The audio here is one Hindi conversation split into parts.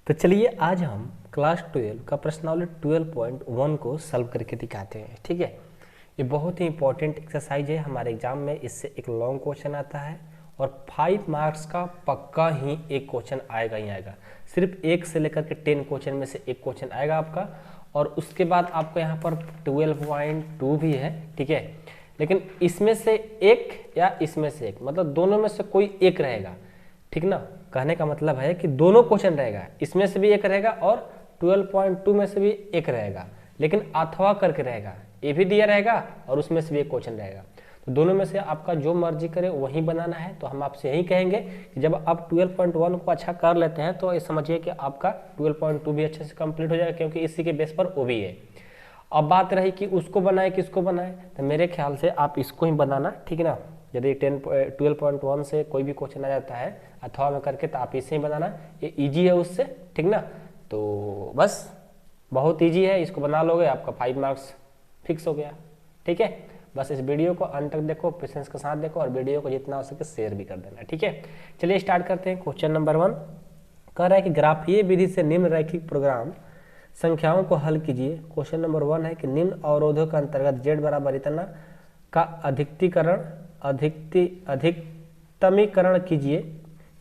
तो चलिए आज हम क्लास 12 का प्रश्नावली 12.1 को सॉल्व करके दिखाते हैं। ठीक है, ये बहुत ही इंपॉर्टेंट एक्सरसाइज है हमारे एग्जाम में। इससे एक लॉन्ग क्वेश्चन आता है और 5 मार्क्स का पक्का ही एक क्वेश्चन आएगा ही आएगा। सिर्फ 1 से लेकर के 10 क्वेश्चन में से एक क्वेश्चन आएगा आपका, और उसके बाद आपको यहाँ पर 12.2 भी है। ठीक है, लेकिन इसमें से एक या इसमें से एक, मतलब दोनों में से कोई एक रहेगा। ठीक ना, कहने का मतलब है कि दोनों क्वेश्चन रहेगा, इसमें से भी एक रहेगा और 12.2 में से भी एक रहेगा, लेकिन अथवा करके रहेगा। ये भी दिया रहेगा और उसमें से भी एक क्वेश्चन रहेगा। तो दोनों में से आपका जो मर्जी करे वही बनाना है। तो हम आपसे यही कहेंगे कि जब आप 12.1 को अच्छा कर लेते हैं तो ये समझिए कि आपका 12.2 भी अच्छे से कंप्लीट हो जाएगा, क्योंकि इसी के बेस पर वो भी है। अब बात रही कि उसको बनाए किसको बनाए, तो मेरे ख्याल से आप इसको ही बनाना। ठीक ना, यदि 12.1 से कोई भी क्वेश्चन आ जाता है अथवा में करके, तो आप इसे ही बनाना, ये इजी है उससे। ठीक ना, तो बस बहुत इजी है, इसको बना लोगे आपका 5 मार्क्स फिक्स हो गया। ठीक है, बस इस वीडियो को अंत तक देखो, पेशेंस के साथ देखो, और वीडियो को जितना हो सके शेयर भी कर देना। ठीक है, चलिए स्टार्ट करते हैं। क्वेश्चन नंबर 1 कह रहा है कि ग्राफीय विधि से निम्न रैखिक प्रोग्राम संख्याओं को हल कीजिए। क्वेश्चन नंबर 1 है कि निम्न अवरोधों के अंतर्गत z बराबर इतना का अधिकतमीकरण कीजिए।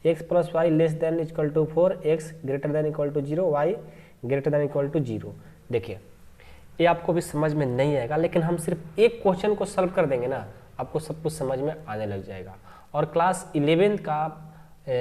x plus y less than equal to 4, x greater than equal to 0, y greater than equal to 0। देखिए, ये आपको भी समझ में नहीं आएगा, लेकिन हम सिर्फ एक क्वेश्चन को सॉल्व कर देंगे ना, आपको सब कुछ समझ में आने लग जाएगा। और क्लास 11 का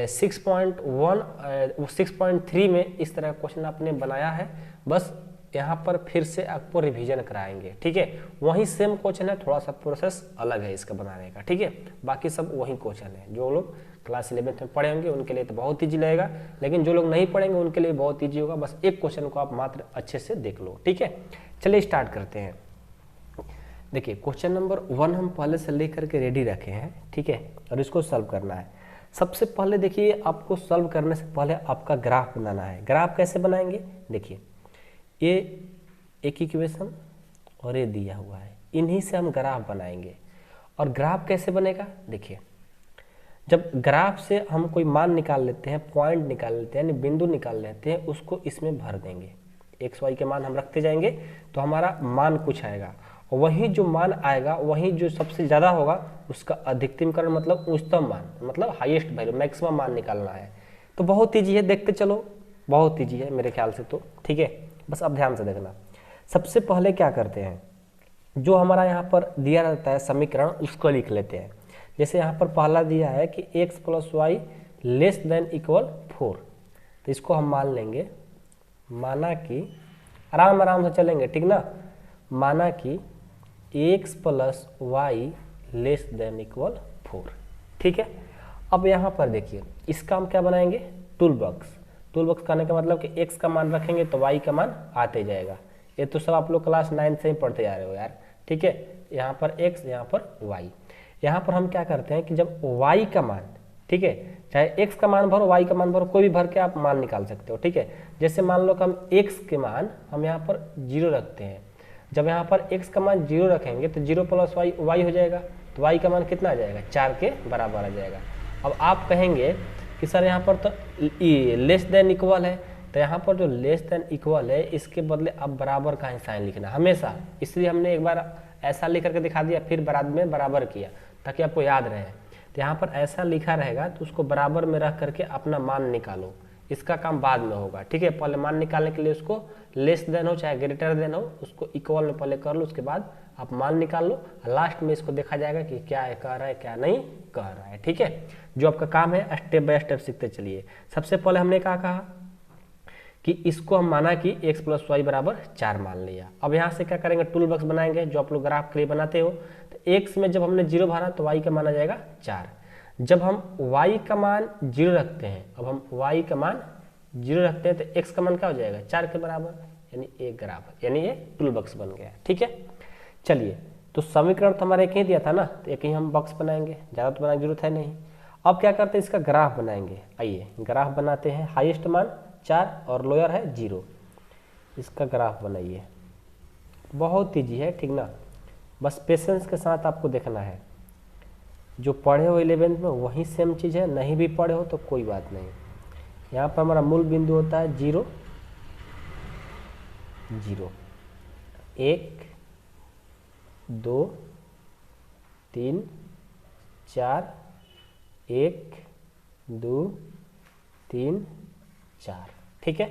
6.3 में इस तरह का क्वेश्चन आपने बनाया है। बस यहाँ पर फिर से आपको रिवीजन कराएंगे। ठीक है, वही सेम क्वेश्चन है, थोड़ा सा प्रोसेस अलग है इसका बनाने का। ठीक है, बाकी सब वही क्वेश्चन है। जो लोग क्लास 11 में पढ़े होंगे उनके लिए तो बहुत ईजी लगेगा, लेकिन जो लोग नहीं पढ़ेंगे उनके लिए बहुत ईजी होगा। बस एक क्वेश्चन को आप मात्र अच्छे से देख लो। ठीक है, चलिए स्टार्ट करते हैं। देखिए, क्वेश्चन नंबर 1 हम पहले से लेकर के रेडी रखे हैं। ठीक है, और इसको सॉल्व करना है। सबसे पहले देखिए, आपको सॉल्व करने से पहले आपका ग्राफ बनाना है। ग्राफ कैसे बनाएंगे, देखिए ये एक इक्वेशन और ये दिया हुआ है, इन्हीं से हम ग्राफ बनाएंगे। और ग्राफ कैसे बनेगा, देखिए जब ग्राफ से हम कोई मान निकाल लेते हैं, पॉइंट निकाल लेते हैं, यानी बिंदु निकाल लेते हैं, उसको इसमें भर देंगे। एक्स वाई के मान हम रखते जाएंगे तो हमारा मान कुछ आएगा, और वही जो मान आएगा वही जो सबसे ज़्यादा होगा उसका अधिकतमकरण, मतलब उच्चतम मान, मतलब हाईएस्ट वैल्यू, मैक्सिमम मान निकालना है। तो बहुत ईजी है, देखते चलो, बहुत ईजी है मेरे ख्याल से तो। ठीक है, बस अब ध्यान से देखना। सबसे पहले क्या करते हैं, जो हमारा यहाँ पर दिया रहता है समीकरण उसको लिख लेते हैं। जैसे यहाँ पर पहला दिया है कि x plus y less than equal 4, तो इसको हम मान लेंगे, माना कि आराम आराम से चलेंगे। ठीक ना, माना कि x plus y less than equal 4। ठीक है, अब यहाँ पर देखिए इसका हम क्या बनाएंगे, टूल बॉक्स। टूल बॉक्स कहने का मतलब कि x का मान रखेंगे तो y का मान आते जाएगा। ये तो सब आप लोग क्लास 9 से ही पढ़ते जा रहे हो यार। ठीक है, यहाँ पर x, यहाँ पर y। यहाँ पर हम क्या करते हैं कि जब y का मान, ठीक है, चाहे x का मान भरो, y का मान भरो, कोई भी भर के आप मान निकाल सकते हो। ठीक है, जैसे मान लो कि हम x के मान हम यहाँ पर 0 रखते हैं। जब यहाँ पर x का मान 0 रखेंगे तो 0 प्लस y हो जाएगा, तो y का मान कितना आ जाएगा, 4 के बराबर आ जाएगा। अब आप कहेंगे कि सर यहाँ पर तो लेस देन इक्वल है, तो यहाँ पर जो लेस देन इक्वल है इसके बदले अब बराबर का ही साइन लिखना हमेशा, इसलिए हमने एक बार ऐसा लिख करके दिखा दिया, फिर बाद में बराबर किया ताकि आपको याद रहे। तो यहाँ पर ऐसा लिखा रहेगा तो उसको बराबर में रख करके अपना मान निकालो, इसका काम बाद में होगा। ठीक है, पहले मान निकालने के लिए उसको लेस देन हो चाहे ग्रेटर देन हो, उसको इक्वल में पहले कर लो, उसके बाद आप मान निकाल लो। लास्ट में इसको देखा जाएगा कि क्या कह रहा है क्या नहीं कह रहा है। ठीक है, जो आपका काम है स्टेप बाय स्टेप सीखते चलिए। सबसे पहले हमने क्या कहा कि इसको हम माना कि x प्लस वाई बराबर 4 मान लिया। अब यहाँ से क्या करेंगे, टूल बॉक्स बनाएंगे जो आप लोग ग्राफ के लिए बनाते हो। तो x में जब हमने 0 भरा तो y का मान आ जाएगा 4। जब हम y का मान 0 रखते हैं, अब हम y का मान 0 रखते हैं तो x का मान क्या हो जाएगा, 4 के बराबर, यानी एक ग्राफ, यानी ये टूल बॉक्स बन गया। ठीक है, चलिए, तो समीकरण तो हमारा एक ही दिया था ना, तो एक ही हम बॉक्स बनाएंगे, ज़्यादा तो बनाने की जरूरत है नहीं। अब क्या करते हैं, इसका ग्राफ बनाएंगे। आइए ग्राफ बनाते हैं। हाईएस्ट मान 4 और लोअर है 0, इसका ग्राफ बनाइए। बहुत ईजी है, ठीक ना, बस पेशेंस के साथ आपको देखना है। जो पढ़े हो 11th में वही सेम चीज़ है, नहीं भी पढ़े हो तो कोई बात नहीं। यहाँ पर हमारा मूल बिंदु होता है 0 0, 1 2 3 4, 1 2 3 4, ठीक है।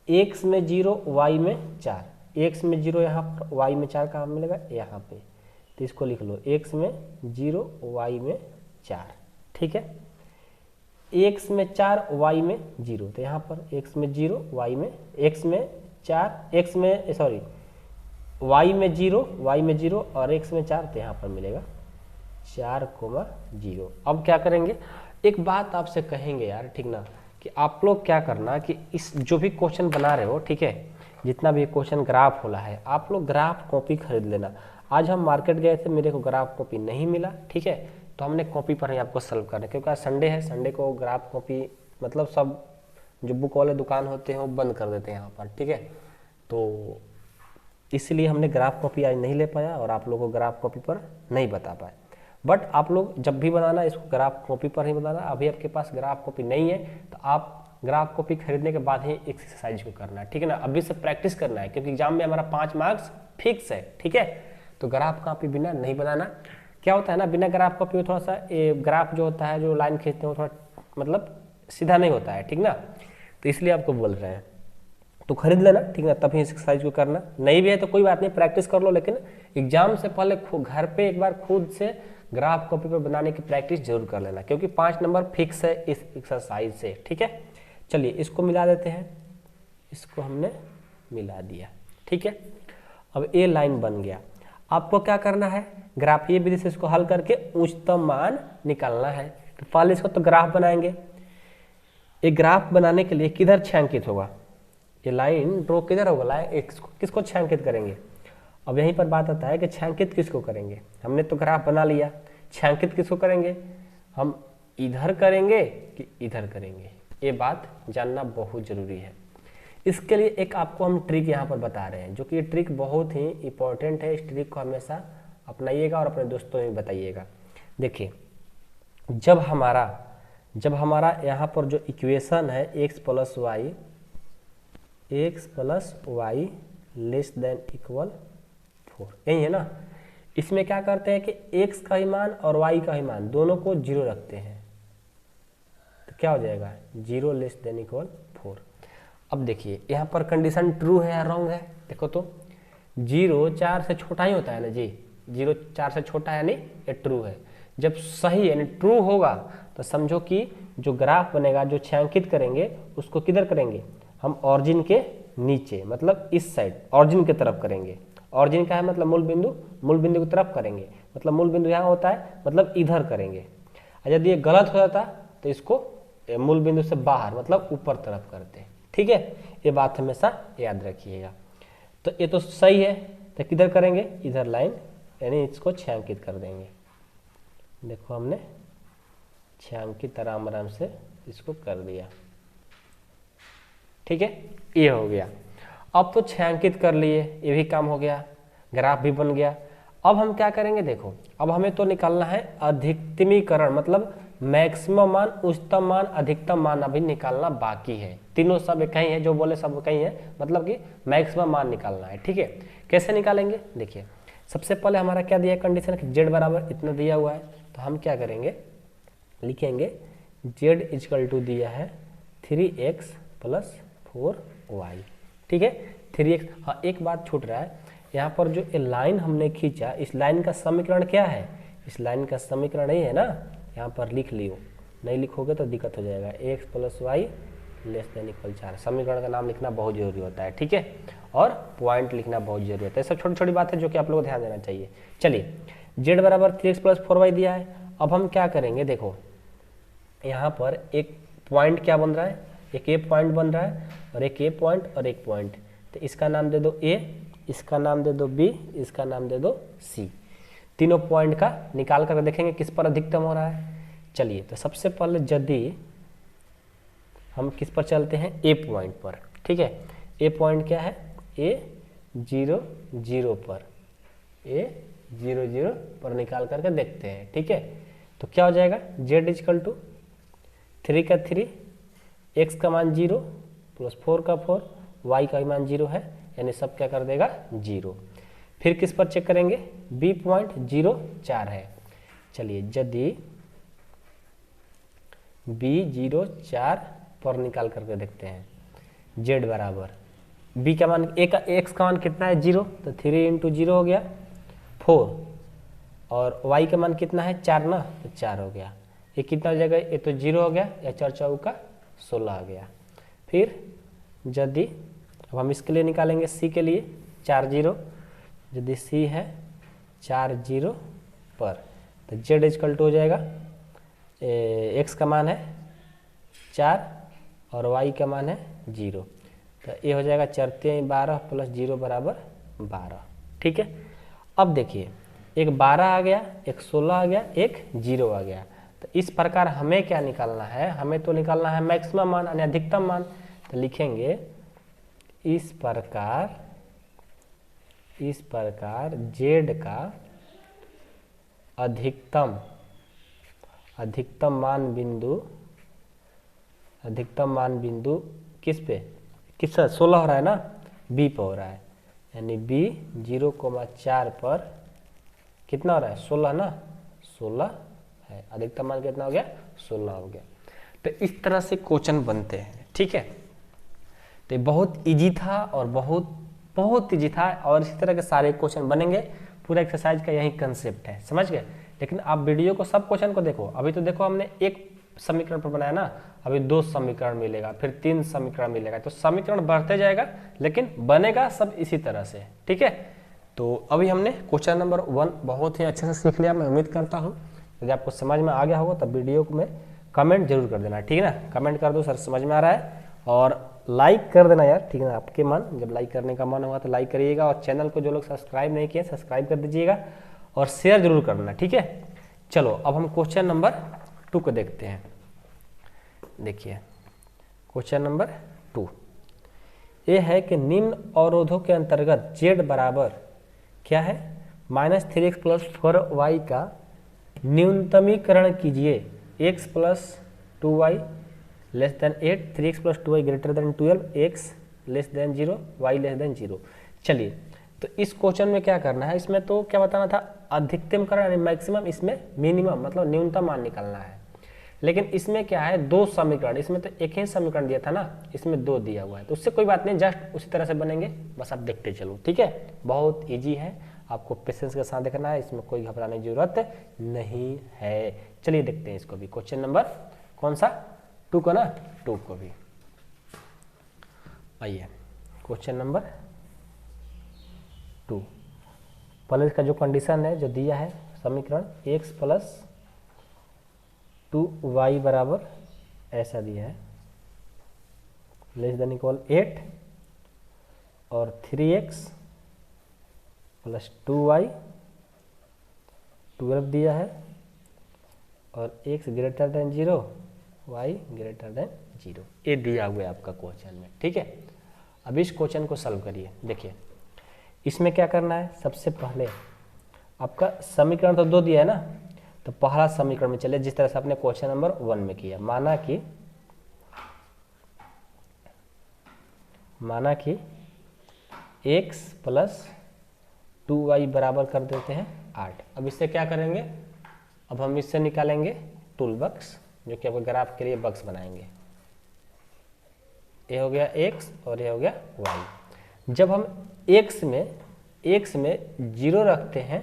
x में 0 y में 4, x में 0 यहाँ पर, y में 4 कहाँ मिलेगा यहाँ पे, तो इसको लिख लो x में 0 y में 4, ठीक है। x में 4 y में 0, तो यहाँ पर x में 0 y में, x में 4, x में सॉरी y में 0 y में 0 और x में 4, तो यहाँ पर मिलेगा 4,0। अब क्या करेंगे, एक बात आपसे कहेंगे यार, ठीक ना, कि आप लोग क्या करना कि इस जो भी क्वेश्चन बना रहे हो, ठीक है, जितना भी क्वेश्चन ग्राफ होला है, आप लोग ग्राफ कॉपी खरीद लेना। आज हम मार्केट गए थे, मेरे को ग्राफ कॉपी नहीं मिला, ठीक है, तो हमने कॉपी पर ही आपको सॉल्व करना, क्योंकि आज संडे है, संडे को ग्राफ कॉपी मतलब सब जो बुक वाले दुकान होते हैं वो बंद कर देते हैं यहाँ पर, ठीक है। तो इसलिए हमने ग्राफ कॉपी आज नहीं ले पाया और आप लोगों को ग्राफ कॉपी पर नहीं बता पाए। बट आप लोग जब भी बनाना इसको ग्राफ कॉपी पर ही बनाना। अभी आपके पास ग्राफ कॉपी नहीं है तो आप ग्राफ कॉपी खरीदने के बाद ही एक्सरसाइज को करना है, ठीक है ना। अभी से प्रैक्टिस करना है क्योंकि एग्जाम में हमारा 5 मार्क्स फिक्स है, ठीक है। तो ग्राफ कॉपी बिना नहीं बनाना। क्या होता है ना, बिना ग्राफ कॉपी में थोड़ा सा ग्राफ जो होता है, जो लाइन खींचते हैं वो थोड़ा मतलब सीधा नहीं होता है, ठीक ना। तो इसलिए आपको बोल रहे हैं, तो खरीद लेना, ठीक है, तभी एक्सरसाइज को करना। नहीं भी है तो कोई बात नहीं, प्रैक्टिस कर लो, लेकिन एग्जाम से पहले घर पे एक बार खुद से ग्राफ कॉपी पर बनाने की प्रैक्टिस जरूर कर लेना, क्योंकि 5 नंबर फिक्स है इस एक्सरसाइज से, ठीक है। चलिए इसको मिला देते हैं, इसको हमने मिला दिया, ठीक है। अब ये लाइन बन गया। आपको क्या करना है, ग्राफ ये विधि से इसको हल करके उच्चतम मान निकालना है। तो पहले इसको तो ग्राफ बनाएंगे। एक ग्राफ बनाने के लिए किधर छायांकित होगा, ये लाइन ड्रॉ किधर होगा, लाइन किसको छायांकित करेंगे। अब यहीं पर बात आता है कि छायांकित किसको करेंगे। हमने तो ग्राफ बना लिया, छायांकित किसको करेंगे, हम इधर करेंगे कि इधर करेंगे, ये बात जानना बहुत जरूरी है। इसके लिए एक आपको हम ट्रिक यहाँ पर बता रहे हैं, जो कि ये ट्रिक बहुत ही इंपॉर्टेंट है। इस ट्रिक को हमेशा अपनाइएगा और अपने दोस्तों में बताइएगा। देखिए, जब हमारा यहाँ पर जो इक्वेशन है x plus y less than equal 4, यही है ना। इसमें क्या करते हैं कि x का ही मान और y का ही मान दोनों को 0 रखते हैं, तो क्या हो जाएगा 0 लेस देन इक्वल 4। अब देखिए यहाँ पर कंडीशन ट्रू है या रॉन्ग है, देखो तो 0 4 से छोटा ही होता है ना जी, 0 4 से छोटा है, नहीं ये ट्रू है। जब सही यानी ट्रू होगा तो समझो कि जो ग्राफ बनेगा, जो छायांकित करेंगे उसको किधर करेंगे, हम ऑरिजिन के नीचे, मतलब इस साइड ऑरिजिन की तरफ करेंगे। ऑरिजिन का है मतलब मूल बिंदु की तरफ करेंगे, मतलब मूल बिंदु यहाँ होता है, मतलब इधर करेंगे। और यदि ये गलत हो जाता तो इसको मूल बिंदु से बाहर मतलब ऊपर तरफ करते हैं, ठीक है। ये बात हमेशा याद रखिएगा। तो ये तो सही है, तो किधर करेंगे, इधर लाइन यानी इसको छायांकित कर देंगे। देखो हमने छायांकित आराम से इसको कर दिया, ठीक है, ये हो गया। अब तो छायांकित कर लिए, ये भी काम हो गया, ग्राफ भी बन गया। अब हम क्या करेंगे, देखो अब हमें तो निकालना है अधिकतमीकरण, मतलब मैक्सिमम मान, उच्चतम मान, अधिकतम मान अभी निकालना बाकी है। तीनों सब एक ही है, जो बोले सब कहीं है, मतलब कि मैक्सिमम मान निकालना है, ठीक है। कैसे निकालेंगे, देखिए सबसे पहले हमारा क्या दिया कंडीशन कि z बराबर इतना दिया हुआ है, तो हम क्या करेंगे, लिखेंगे z इक्वल टू दिया है 3x प्लस 4y, ठीक है 3x। हाँ एक बात छूट रहा है, यहाँ पर जो ये लाइन हमने खींचा, इस लाइन का समीकरण क्या है, इस लाइन का समीकरण यही है ना, यहाँ पर लिख लियो, नहीं लिखोगे तो दिक्कत हो जाएगा। x plus y less than equal 4, समीकरण का नाम लिखना बहुत जरूरी होता है, ठीक है, और पॉइंट लिखना बहुत जरूरी होता है। सब छोटी छोटी बात है जो कि आप लोगों को ध्यान देना चाहिए। चलिए z बराबर 3x प्लस 4y दिया है। अब हम क्या करेंगे, देखो यहाँ पर एक पॉइंट क्या बन रहा है, एक ए पॉइंट बन रहा है और एक ए पॉइंट और एक पॉइंट, तो इसका नाम दे दो ए, इसका नाम दे दो बी, इसका नाम दे दो सी। तीनों पॉइंट का निकाल कर देखेंगे किस पर अधिकतम हो रहा है। चलिए तो सबसे पहले यदि हम किस पर चलते हैं, ए पॉइंट पर, ठीक है। ए पॉइंट क्या है, ए 0 0 पर, ए 0 0 पर निकाल करके देखते हैं, ठीक है। तो क्या हो जाएगा, z इक्वल टू 3 का 3 x का मान 0 प्लस 4 का 4, y का मान 0 है, यानी सब क्या कर देगा 0। फिर किस पर चेक करेंगे, b.04 है। चलिए यदि b.04 पर निकाल करके देखते हैं, z बराबर b का मान x का मान कितना है 0, तो 3 इंटू 0 हो गया 4, और y का मान कितना है 4 ना, तो 4 हो गया। ये कितना हो जाएगा, ये तो 0 हो गया, या 4 चौका 16 आ गया। फिर यदि अब हम इसके लिए निकालेंगे c के लिए 4 0, यदि c है 4 0 पर, तो z इक्वल टू हो जाएगा x का मान है 4 और y का मान है 0, तो ये हो जाएगा 4 3 12 प्लस 0 बराबर 12। ठीक है, अब देखिए एक 12 आ गया, एक 16 आ गया, एक 0 आ गया। तो इस प्रकार हमें क्या निकालना है, हमें तो निकालना है मैक्सिमम मान यानी अधिकतम मान। तो लिखेंगे इस प्रकार z का अधिकतम मान बिंदु किस पे, किस 16 हो रहा है ना, b पे हो रहा है, यानी b 0,4 पर कितना हो रहा है 16 ना, 16 है। अधिकतम मान कितना हो गया 16 हो गया। तो इस तरह से क्वेश्चन बनते हैं। ठीक है, तो बहुत इजी था और बहुत इजी था, और इसी तरह के सारे क्वेश्चन बनेंगे। पूरा एक्सरसाइज का यही कंसेप्ट है, समझ गए। लेकिन आप वीडियो को सब क्वेश्चन को देखो। अभी तो देखो हमने एक समीकरण पर बनाया ना, अभी 2 समीकरण मिलेगा, फिर 3 समीकरण मिलेगा, तो समीकरण बढ़ते जाएगा लेकिन बनेगा सब इसी तरह से। ठीक है, तो अभी हमने क्वेश्चन नंबर 1 बहुत ही अच्छे से सीख लिया। मैं उम्मीद करता हूँ यदि आपको समझ में आ गया होगा तब वीडियो को में कमेंट जरूर कर देना, ठीक है ना। कमेंट कर दो सर समझ में आ रहा है, और लाइक कर देना यार, ठीक है ना। आपके मन, जब लाइक करने का मन होगा तो लाइक करिएगा, और चैनल को जो लोग सब्सक्राइब नहीं किए सब्सक्राइब कर दीजिएगा, और शेयर जरूर करना, ठीक है। चलो अब हम क्वेश्चन नंबर 2 को देखते हैं। देखिए क्वेश्चन नंबर 2 ये है कि निम्न अवरोधों के अंतर्गत z बराबर क्या है, -3x + 4y का न्यूनतमीकरण कीजिए। x + 2y <8, 3x + 2y > 12, x <0, y <0। चलिए, तो इस क्वेश्चन में क्या करना है, इसमें तो क्या बताना था, अधिकतमकरण यानी मैक्सिमम, इसमें मिनिमम मतलब न्यूनतम मान निकालना है। लेकिन इसमें क्या है, 2 समीकरण, इसमें तो एक ही समीकरण दिया था ना, इसमें 2 दिया हुआ है, तो उससे कोई बात नहीं, जस्ट उसी तरह से बनेंगे, बस आप देखते चलो, ठीक है। बहुत ईजी है, आपको पेशेंस के साथ देखना है, इसमें कोई घबराने की जरूरत नहीं है। चलिए देखते हैं इसको भी, क्वेश्चन नंबर कौन सा 2 को ना, 2 को भी। आइए क्वेश्चन नंबर 2, पहले इसका जो कंडीशन है जो दिया है समीकरण, x + 2y बराबर ऐसा दिया है, < 8 और 3x + 2y 12 दिया है, और x <0 y <0, ये दिया हुआ है आपका क्वेश्चन में, ठीक है। अब इस क्वेश्चन को सॉल्व करिए। देखिए इसमें क्या करना है, सबसे पहले आपका समीकरण तो 2 दिया है ना, तो पहला समीकरण में चले जिस तरह से आपने क्वेश्चन नंबर 1 में किया। माना कि x + 2y बराबर कर देते हैं 8। अब इससे क्या करेंगे, अब हम इससे निकालेंगे टूल बक्स, जो कि आपको ग्राफ के लिए बक्स बनाएंगे। ये हो गया x और ये हो गया y। जब हम x में 0 रखते हैं,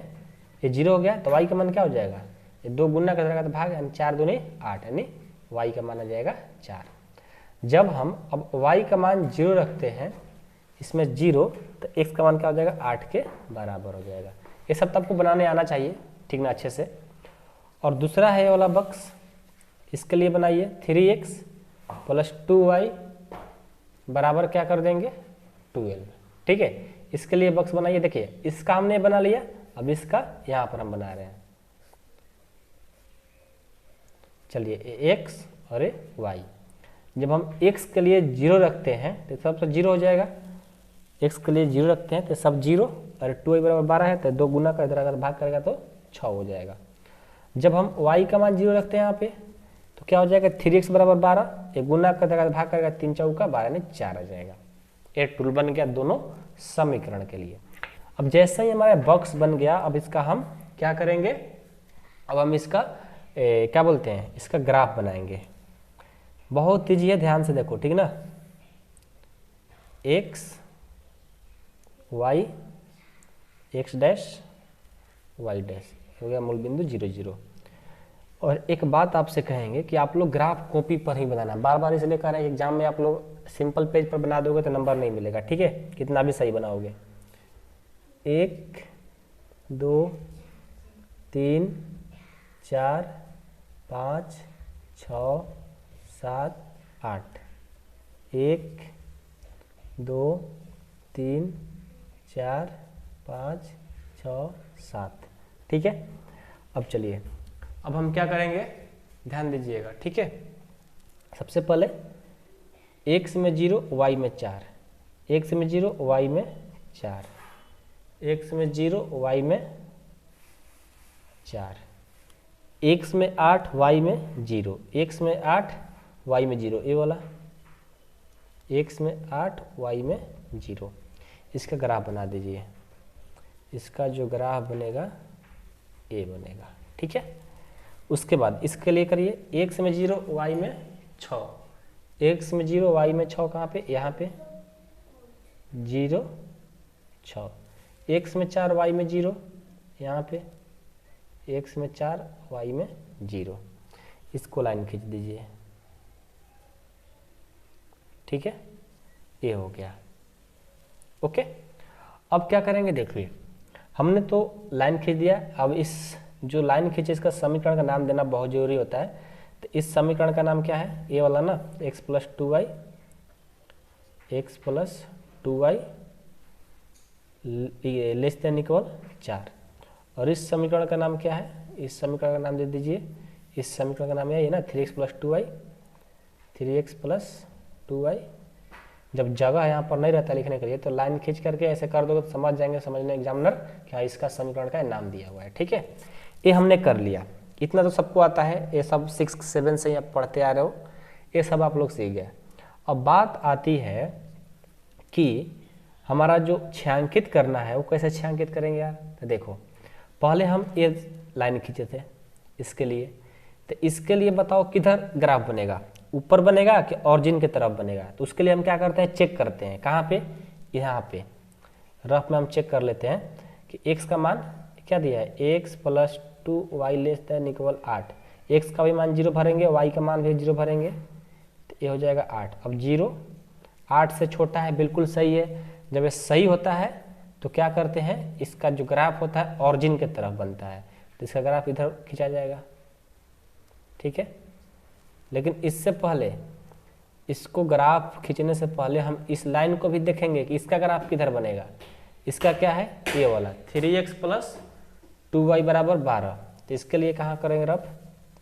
ये 0 हो गया, तो y का मान क्या हो जाएगा, ये 2 गुना कर देगा तो भाग, यानी 4 दूनी 8, यानी y का मान आ जाएगा 4। जब हम अब y का मान 0 रखते हैं, इसमें 0, तो x का मान क्या हो जाएगा, 8 के बराबर हो जाएगा। ये सब तो आपको बनाने आना चाहिए, ठीक ना, अच्छे से। और दूसरा है ये वाला बक्स, इसके लिए बनाइए 3x + 2y बराबर क्या कर देंगे 12, ठीक है। इसके लिए बक्स बनाइए। देखिए इसका हमने बना लिया, अब इसका यहाँ पर हम बना रहे हैं। चलिए x और y, जब हम x के लिए 0 रखते हैं तो सब 0 हो जाएगा, x के लिए 0 रखते हैं तो सब 0, और 2y बराबर 12 है तो 2 गुना कर, अगर भाग करेगा तो 6 हो जाएगा। जब हम y का मान 0 रखते हैं यहाँ पे, तो क्या हो जाएगा 3x बराबर 12, ये गुना कर देगा भाग करेगा 3 चौका 12 ने 4 आ जाएगा। ये टूल बन गया दोनों समीकरण के लिए। अब जैसे ही हमारा बॉक्स बन गया, अब इसका हम क्या करेंगे, अब हम इसका क्या बोलते हैं, इसका ग्राफ बनाएंगे। बहुत ईजी है, ध्यान से देखो, ठीक ना। x y x dash y dash हो गया मूल बिंदु 0 0। और एक बात आपसे कहेंगे कि आप लोग ग्राफ कॉपी पर ही बनाना, बार बार इसलिए कह रहे हैं एग्जाम में आप लोग सिंपल पेज पर बना दोगे तो नंबर नहीं मिलेगा, ठीक है, कितना भी सही बनाओगे। 1 2 3 4 5 6 7 8, 1 2 3 4 5 6 7, ठीक है। अब चलिए, अब हम क्या करेंगे, ध्यान दीजिएगा, ठीक है। सबसे पहले x में 0 y में 4, x में 0 y में 4, x में 0 y में 4, x में 8 y में 0, x में 8 y में 0, ये वाला x में 8 y में 0। इसका ग्राफ बना दीजिए, इसका जो ग्राफ बनेगा ये बनेगा, ठीक है। उसके बाद इसके लिए करिए x में 0 y में 6, x में 0 y में 6 कहाँ पे, यहाँ पे 0 6, x में 4 y में 0, यहाँ पे x में 4 y में 0। इसको लाइन खींच दीजिए, ठीक है, ये हो गया, ओके। अब क्या करेंगे, देखिए हमने तो लाइन खींच दिया। अब इस जो लाइन खींचे इसका समीकरण का नाम देना बहुत जरूरी होता है। तो इस समीकरण का नाम क्या है, ये वाला ना, x plus 2y less than equal 4। और इस समीकरण का नाम क्या है, इस समीकरण का नाम दे दीजिए, इस समीकरण का नाम है ना 3x plus 2y, 3x plus 2y। जब जगह यहाँ पर नहीं रहता लिखने के लिए तो लाइन खींच करके ऐसे कर दोगे तो समझ जाएंगे, समझने एग्जामिनर क्या इसका समीकरण का नाम दिया हुआ है, ठीक है। ये हमने कर लिया, इतना तो सबको आता है, ये सब 6 7 से आप पढ़ते आ रहे हो, ये सब आप लोग सीख गए। अब बात आती है कि हमारा जो छायांकित करना है वो कैसे छायांकित करेंगे यार। तो देखो पहले हम ये लाइन खींचे थे इसके लिए, तो इसके लिए बताओ किधर ग्राफ बनेगा, ऊपर बनेगा कि ऑरिजिन की तरफ बनेगा। तो उसके लिए हम क्या करते हैं, चेक करते हैं, कहाँ पे, यहाँ पे रफ में हम चेक कर लेते हैं कि x का मान क्या दिया है, x plus 2y less than equal 8। x का भी मान 0 भरेंगे, y का मान भी 0 भरेंगे, तो ये हो जाएगा 8। अब 0 8 से छोटा है, बिल्कुल सही है। जब ये सही होता है तो क्या करते हैं, इसका जो ग्राफ होता है ऑरिजिन की तरफ बनता है, तो इसका ग्राफ इधर खींचा जाएगा, ठीक है। लेकिन इससे पहले, इसको ग्राफ खींचने से पहले हम इस लाइन को भी देखेंगे कि इसका ग्राफ किधर बनेगा। इसका क्या है, ये वाला 3x प्लस 2y बराबर 12। तो इसके लिए कहाँ करेंगे रफ,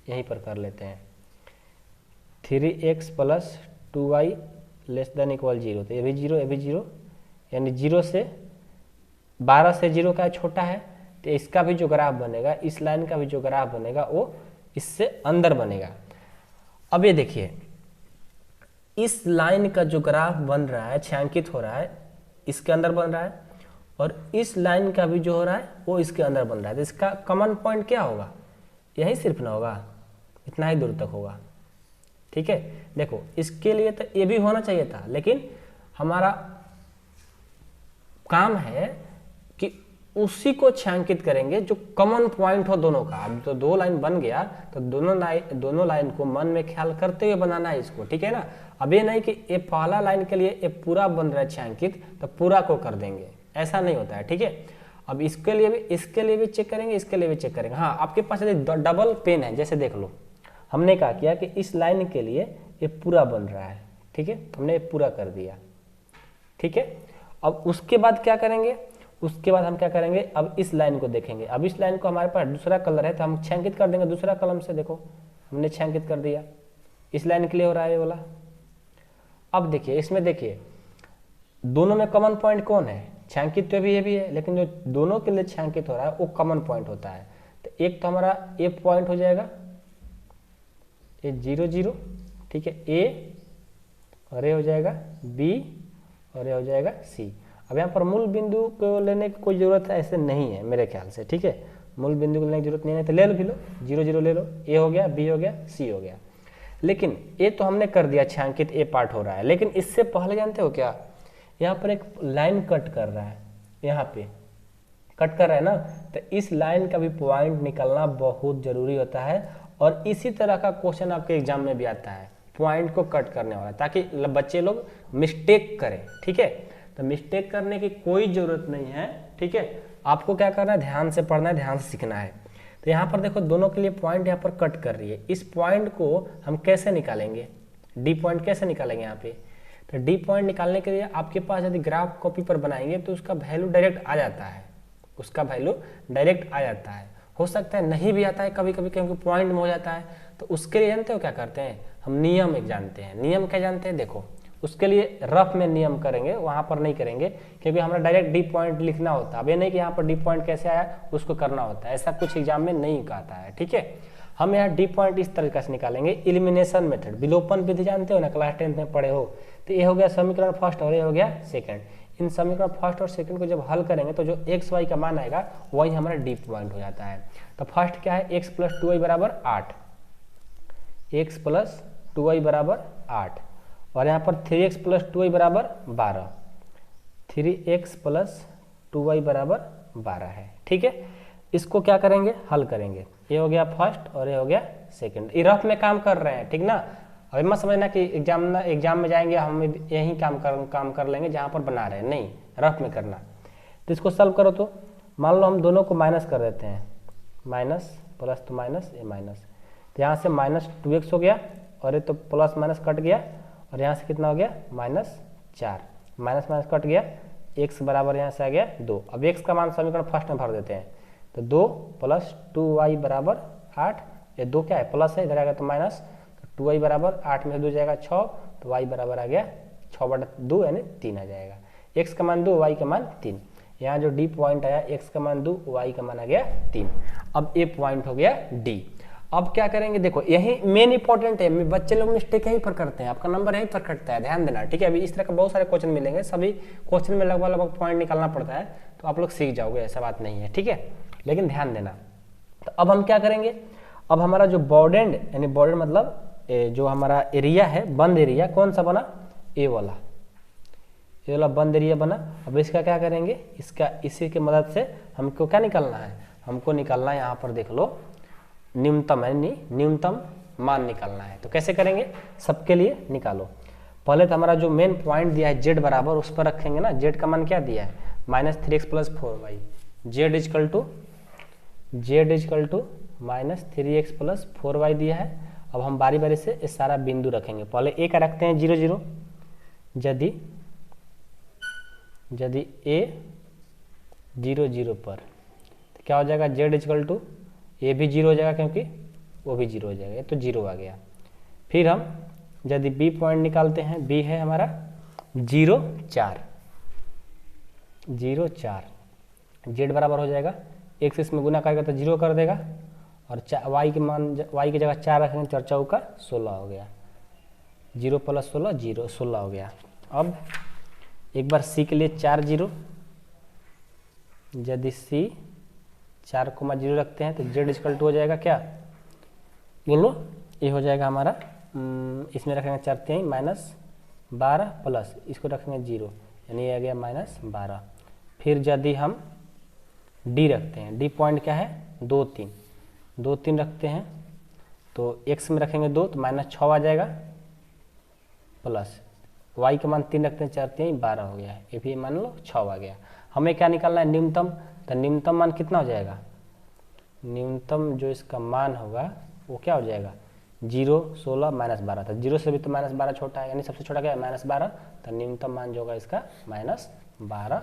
यहीं पर कर लेते हैं, 3x plus 2y less than equal 0। तो ये भी 0, ये भी 0, यानी 0 से 12 से 0 का छोटा है, तो इसका भी जो ग्राफ बनेगा, इस लाइन का भी जो ग्राफ बनेगा वो इससे अंदर बनेगा। अब ये देखिए, इस लाइन का जो ग्राफ बन रहा है, छायांकित हो रहा है, इसके अंदर बन रहा है, और इस लाइन का भी जो हो रहा है वो इसके अंदर बन रहा है। तो इसका कॉमन पॉइंट क्या होगा, यही सिर्फ ना होगा, इतना ही दूर तक होगा, ठीक है। देखो इसके लिए तो ये भी होना चाहिए था, लेकिन हमारा काम है कि उसी को छायांकित करेंगे जो कॉमन पॉइंट हो दोनों का। अब तो दो लाइन बन गया तो दोनों लाइन को मन में ख्याल करते हुए बनाना है इसको, ठीक है ना। अब ये नहीं कि ये पहला लाइन के लिए ये पूरा बन रहा है छायांकित तो पूरा को कर देंगे, ऐसा नहीं होता है, ठीक है। अब इसके लिए भी चेक करेंगे, इसके लिए भी चेक करेंगे। हाँ, आपके पास यदि डबल पेन है, जैसे देख लो, हमने क्या किया कि इस लाइन के लिए ये पूरा बन रहा है, ठीक है, हमने ये पूरा कर दिया, ठीक है। अब उसके बाद क्या करेंगे, उसके बाद हम क्या करेंगे, अब इस लाइन को देखेंगे। अब इस लाइन को हमारे पास दूसरा कलर है तो हम छायांकित कर देंगे दूसरा कलम से। देखो हमने छायांकित कर दिया, इस लाइन के लिए हो रहा है ये वाला। अब देखिए इसमें, देखिए दोनों में कॉमन पॉइंट कौन है, छायांकित तो भी ये भी है, लेकिन जो दोनों के लिए छायांकित हो रहा है वो कॉमन पॉइंट होता है। तो एक तो हमारा ये पॉइंट हो जाएगा, ये 0 0, ठीक है, ए और ये हो जाएगा बी और ये हो जाएगा सी। अब यहाँ पर मूल बिंदु को लेने की कोई ज़रूरत ऐसे नहीं है मेरे ख्याल से, ठीक है, मूल बिंदु को लेने की जरूरत नहीं है, तो ले लो भी लो, 0 0 ले लो, ए हो गया, बी हो गया, सी हो गया। लेकिन ये तो हमने कर दिया, छायांकित ए पार्ट हो रहा है, लेकिन इससे पहले जानते हो क्या, यहाँ पर एक लाइन कट कर रहा है, यहाँ पे कट कर रहा है ना, तो इस लाइन का भी पॉइंट निकालना बहुत जरूरी होता है। और इसी तरह का क्वेश्चन आपके एग्जाम में भी आता है, पॉइंट को कट करने वाला, ताकि बच्चे लोग मिस्टेक करें, ठीक है। तो मिस्टेक करने की कोई जरूरत नहीं है, ठीक है, आपको क्या करना है, ध्यान से पढ़ना है, ध्यान से सीखना है। तो यहाँ पर देखो दोनों के लिए पॉइंट यहाँ पर कट कर रही है, इस पॉइंट को हम कैसे निकालेंगे, डी पॉइंट कैसे निकालेंगे यहाँ पे। तो डी पॉइंट निकालने के लिए आपके पास यदि ग्राफ कॉपी पर बनाएंगे तो उसका वैल्यू डायरेक्ट आ जाता है, उसका वैल्यू डायरेक्ट आ जाता है। हो सकता है नहीं भी आता है कभी कभी, क्योंकि पॉइंट में हो जाता है, तो उसके लिए जानते हो क्या करते हैं, हम नियम एक जानते हैं। नियम क्या जानते हैं, देखो उसके लिए रफ में नियम करेंगे, वहां पर नहीं करेंगे, क्योंकि हमें डायरेक्ट डी पॉइंट लिखना होता है। अब ये नहीं कि यहाँ पर डी पॉइंट कैसे आया उसको करना होता है, ऐसा कुछ एग्जाम में नहीं कहता है, ठीक है। हम यहाँ डी पॉइंट इस तरीके से निकालेंगे, एलिमिनेशन मेथड, विलोपन विधि जानते हो ना, क्लास 10 में पढ़े हो। तो ये हो गया समीकरण फर्स्ट और ये हो गया सेकंड। इन समीकरण फर्स्ट और सेकंड को जब हल करेंगे तो जो एक्स वाई का मान आएगा वही हमारा डी पॉइंट हो जाता है। तो फर्स्ट क्या है, x + 2y बराबर 8, x + 2y बराबर 8, और यहाँ पर 3x + 2y बराबर 12, 3x + 2y बराबर 12 है, ठीक है। इसको क्या करेंगे, हल करेंगे। ये हो गया फर्स्ट और ये हो गया सेकंड। ये रफ में काम कर रहे हैं, ठीक ना। अब मत समझना कि एग्जाम में जाएंगे हम यही काम कर लेंगे जहाँ पर बना रहे हैं, नहीं, रफ में करना। तो इसको सॉल्व करो, तो मान लो हम दोनों को माइनस कर देते हैं, माइनस प्लस तो माइनस, ये माइनस, तो यहाँ से -2x हो गया, और ये तो प्लस माइनस कट गया, और यहाँ से कितना हो गया, -4, माइनस माइनस कट गया, x बराबर यहाँ से आ गया 2। अब x का मान समीकरण फर्स्ट में भर देते हैं, तो 2 + 2y बराबर 8, ये 2 क्या है, प्लस है, इधर आएगा तो माइनस, तो 2y बराबर 8 में से 2 जाएगा 6, तो y बराबर आ गया 6/2 यानी 3 आ जाएगा। x का मान 2, y का मान 3। यहाँ जो डी पॉइंट आया, x का मान 2, y का मान आ गया 3। अब ए पॉइंट हो गया डी। अब क्या करेंगे, देखो यही मेन इंपॉर्टेंट है, बच्चे लोग मिस्टेक यहीं पर करते हैं, आपका नंबर यहीं पर कटता है, ध्यान देना, ठीक है। अभी इस तरह का बहुत सारे क्वेश्चन मिलेंगे, सभी क्वेश्चन में लगभग पॉइंट निकालना पड़ता है, तो आप लोग सीख जाओगे, ऐसा बात नहीं है, ठीक है, लेकिन ध्यान देना। तो अब हम क्या करेंगे, अब हमारा जो बॉर्डर यानी बॉर्डर मतलब जो हमारा एरिया है, बंद एरिया कौन सा बना, ए वाला बंद एरिया बना। अब इसका क्या करेंगे, इसका इसी की मदद से हमको क्या निकालना है, हमको निकालना है, यहाँ पर देख लो न्यूनतम है, न्यूनतम मान निकालना है। तो कैसे करेंगे, सबके लिए निकालो। पहले तो हमारा जो मेन पॉइंट दिया है z बराबर, उस पर रखेंगे ना। z का मान क्या दिया है, -3x + 4y, z equal to -3x + 4y दिया है। अब हम बारी बारी से इस सारा बिंदु रखेंगे, पहले a का रखते हैं 0 0, यदि a 0 0 पर, तो क्या हो जाएगा, z इक्वल टू, ये भी 0 हो जाएगा क्योंकि वो भी 0 हो जाएगा, ये तो 0 आ गया। फिर हम यदि b पॉइंट निकालते हैं, b है हमारा 0 4, z बराबर हो जाएगा, x इसमें गुना करेगा तो 0 कर देगा, और y के मान, y की जगह 4 रखेंगे, 4 चौका 16 हो गया, 0 + 16 0, 16 हो गया। अब एक बार c के लिए 4 0, यदि c 4,0 रखते हैं तो z इक्वल टू हो जाएगा क्या, गिनो, ये हो जाएगा हमारा, इसमें रखेंगे 4 3 -12 प्लस इसको रखेंगे 0, यानी ये आ गया -12। फिर यदि हम d रखते हैं, d पॉइंट क्या है, 2 3 रखते हैं, तो x में रखेंगे 2 तो -6 आ जाएगा, प्लस y का मान 3 रखते हैं, 4 3 12 हो गया, ये भी मान लो 6 आ गया। हमें क्या निकालना है, न्यूनतम। तो न्यूनतम मान कितना हो जाएगा, न्यूनतम जो इसका मान होगा वो क्या हो जाएगा, 0 16 -12 था, 0 से भी तो -12 छोटा है, यानी सबसे छोटा क्या है, -12। तो न्यूनतम मान जो होगा इसका -12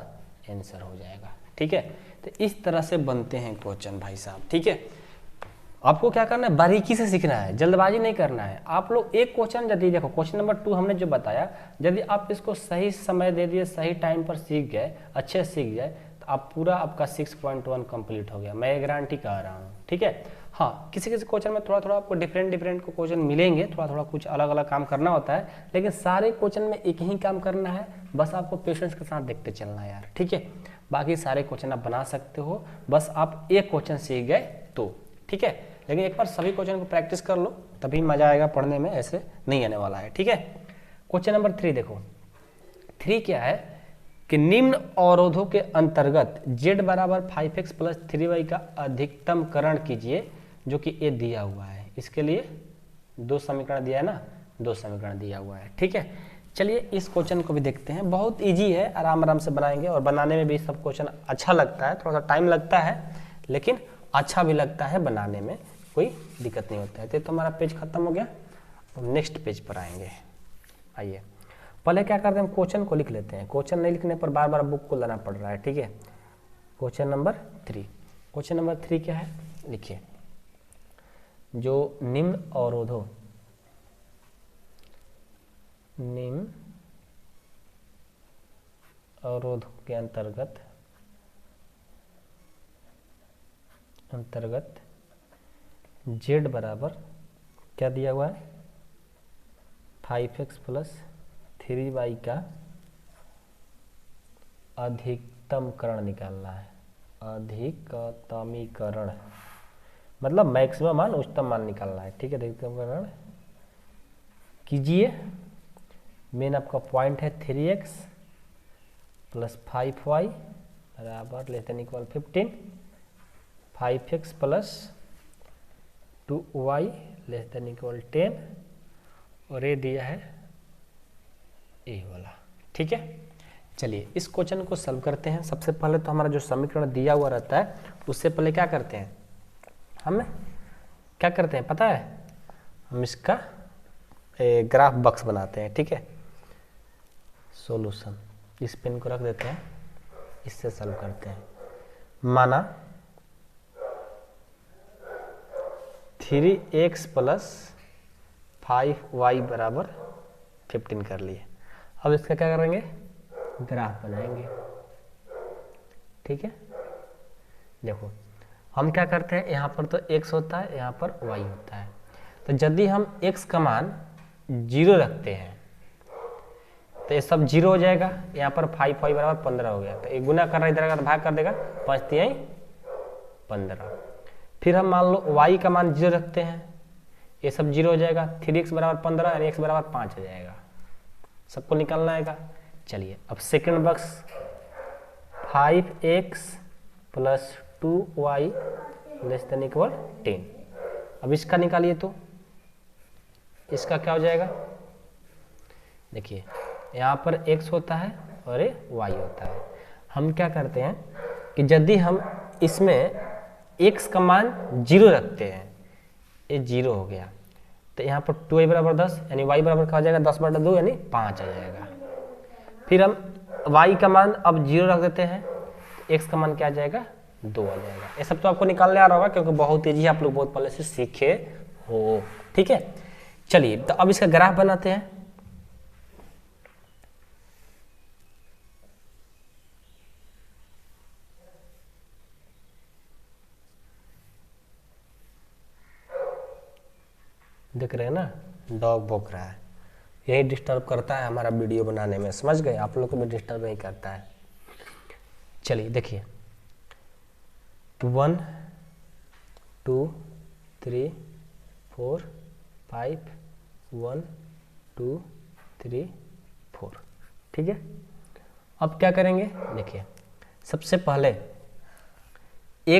आंसर हो जाएगा, ठीक है। तो इस तरह से बनते हैं क्वेश्चन भाई साहब, ठीक है। आपको क्या करना है, बारीकी से सीखना है, जल्दबाजी नहीं करना है। आप लोग एक क्वेश्चन यदि देखो, क्वेश्चन नंबर 2 हमने जो बताया, यदि आप इसको सही समय दे दिए, सही टाइम पर सीख गए, अच्छे से सीख जाए, तो आप पूरा आपका 6.1 कंप्लीट हो गया, मैं ये गारंटी कह रहा हूँ, ठीक है। हाँ, किसी किसी क्वेश्चन में थोड़ा थोड़ा आपको डिफरेंट को क्वेश्चन मिलेंगे, थोड़ा थोड़ा कुछ अलग अलग काम करना होता है, लेकिन सारे क्वेश्चन में एक ही काम करना है, बस आपको पेशेंस के साथ देखते चलना है यार, ठीक है। बाकी सारे क्वेश्चन आप बना सकते हो, बस आप एक क्वेश्चन सीख गए तो, ठीक है। लेकिन एक बार सभी क्वेश्चन को प्रैक्टिस कर लो, तभी मजा आएगा पढ़ने में, ऐसे नहीं आने वाला है, ठीक है। क्वेश्चन नंबर 3 देखो, 3 क्या है कि निम्न अवरोधों के अंतर्गत z बराबर 5x प्लस 3y का अधिकतमकरण कीजिए, जो कि ये दिया हुआ है। इसके लिए 2 समीकरण दिया है ना, 2 समीकरण दिया हुआ है, ठीक है। चलिए इस क्वेश्चन को भी देखते हैं, बहुत इजी है, आराम आराम से बनाएंगे, और बनाने में भी सब क्वेश्चन अच्छा लगता है, थोड़ा सा टाइम लगता है लेकिन अच्छा भी लगता है, बनाने में कोई दिक्कत नहीं होता है। तो हमारा पेज खत्म हो गया, नेक्स्ट पेज पर आएंगे। आइए पहले क्या करते हैं, हम क्वेश्चन को लिख लेते हैं, क्वेश्चन नहीं लिखने पर बार बार बुक को लाना पड़ रहा है, ठीक है। क्वेश्चन नंबर 3, क्वेश्चन नंबर 3 क्या है, लिखिए, जो निम्न अवरोधों के अंतर्गत z बराबर क्या दिया हुआ है, 5x प्लस 3y का अधिकतमकरण निकालना है। अधिकतमीकरण मतलब मैक्सिमम मान उच्चतम मान निकालना है, ठीक है। अधिकतमकरण कीजिए, मेन आपका पॉइंट है 3x प्लस 5y बराबर less than equal 15, 5x plus 2y less than equal 10, और ये दिया है ए वाला, ठीक है। चलिए इस क्वेश्चन को सॉल्व करते हैं। सबसे पहले तो हमारा जो समीकरण दिया हुआ रहता है, उससे पहले क्या करते हैं, हम क्या करते हैं पता है, हम इसका ग्राफ बॉक्स बनाते हैं, ठीक है। सॉल्यूशन, इस पेन को रख देते हैं, इससे सॉल्व करते हैं। माना 3x प्लस 5y बराबर 15 कर लिए। अब इसका क्या करेंगे, ग्राफ बनाएंगे, ठीक है। देखो हम क्या करते हैं, यहाँ पर तो x होता है, यहाँ पर y होता है, तो यदि हम x का मान 0 रखते हैं तो ये सब 0 हो जाएगा। यहाँ पर 5y बराबर 15 हो गया, तो एक गुना कर रहा है, इधर का भाग कर देगा, 5 3 15। फिर हम मान लो y का मान 0 रखते हैं, ये सब 0 हो जाएगा, 3x बराबर 15 और x बराबर 5 हो जाएगा, सबको निकालना आएगा। चलिए अब second box 5x plus 2y less than equal 10। अब इसका निकालिए, तो इसका क्या हो जाएगा, देखिए यहाँ पर x होता है और ये y होता है। हम क्या करते हैं कि यदि हम इसमें x का मान 0 रखते हैं, ये 0 हो गया, तो यहाँ पर 2y बराबर 10 यानी y बराबर क्या हो जाएगा, 10 बटा 2 यानी 5 आ जाएगा। फिर हम y का मान अब 0 रख देते हैं, x का मान क्या आ जाएगा, 2 आ जाएगा। ये सब तो आपको निकालने आ रहा होगा, क्योंकि बहुत ईजी आप लोग बहुत पहले से सीखे हो, ठीक है। चलिए तो अब इसका ग्राफ बनाते हैं। देख रहे हैं ना, डॉग भौंक रहा है, यही डिस्टर्ब करता है हमारा वीडियो बनाने में, समझ गए, आप लोग को भी डिस्टर्ब नहीं करता है। चलिए देखिए 1 2 3 4 5 1 2 3 4, ठीक है। अब क्या करेंगे, देखिए सबसे पहले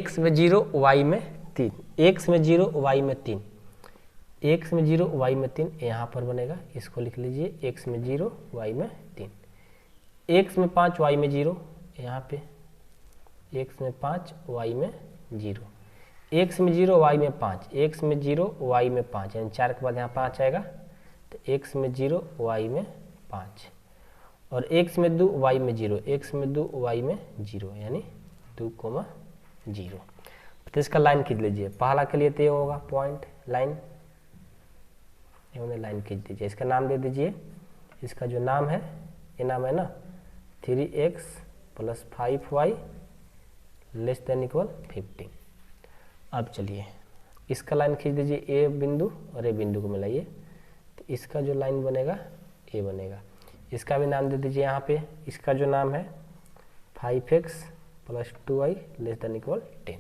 x में 0 y में 3, x में 0 y में 3, x में 0 y में 3 यहाँ पर बनेगा, इसको लिख लीजिए, x में 0 y में 3, x में 5 y में 0, यहाँ पे x में 5 y में 0, x में 0 y में 5, x में 0 y में 5 यानी 4 के बाद यहाँ 5 आएगा, तो x में 0 y में 5, और x में 2 y में 0, x में 2 y में 0 यानी 2,0। तो इसका लाइन खींच लीजिए, पहला के लिए तो ये होगा पॉइंट लाइन, लाइन खींच दीजिए, इसका नाम दे दीजिए, इसका जो नाम है ये नाम है ना 3x plus 5y less than equal 15। अब चलिए इसका लाइन खींच दीजिए ए बिंदु और ए बिंदु को मिलाइए, तो इसका जो लाइन बनेगा ए बनेगा। इसका भी नाम दे दीजिए यहाँ पे, इसका जो नाम है 5x + 2y ≤ 10।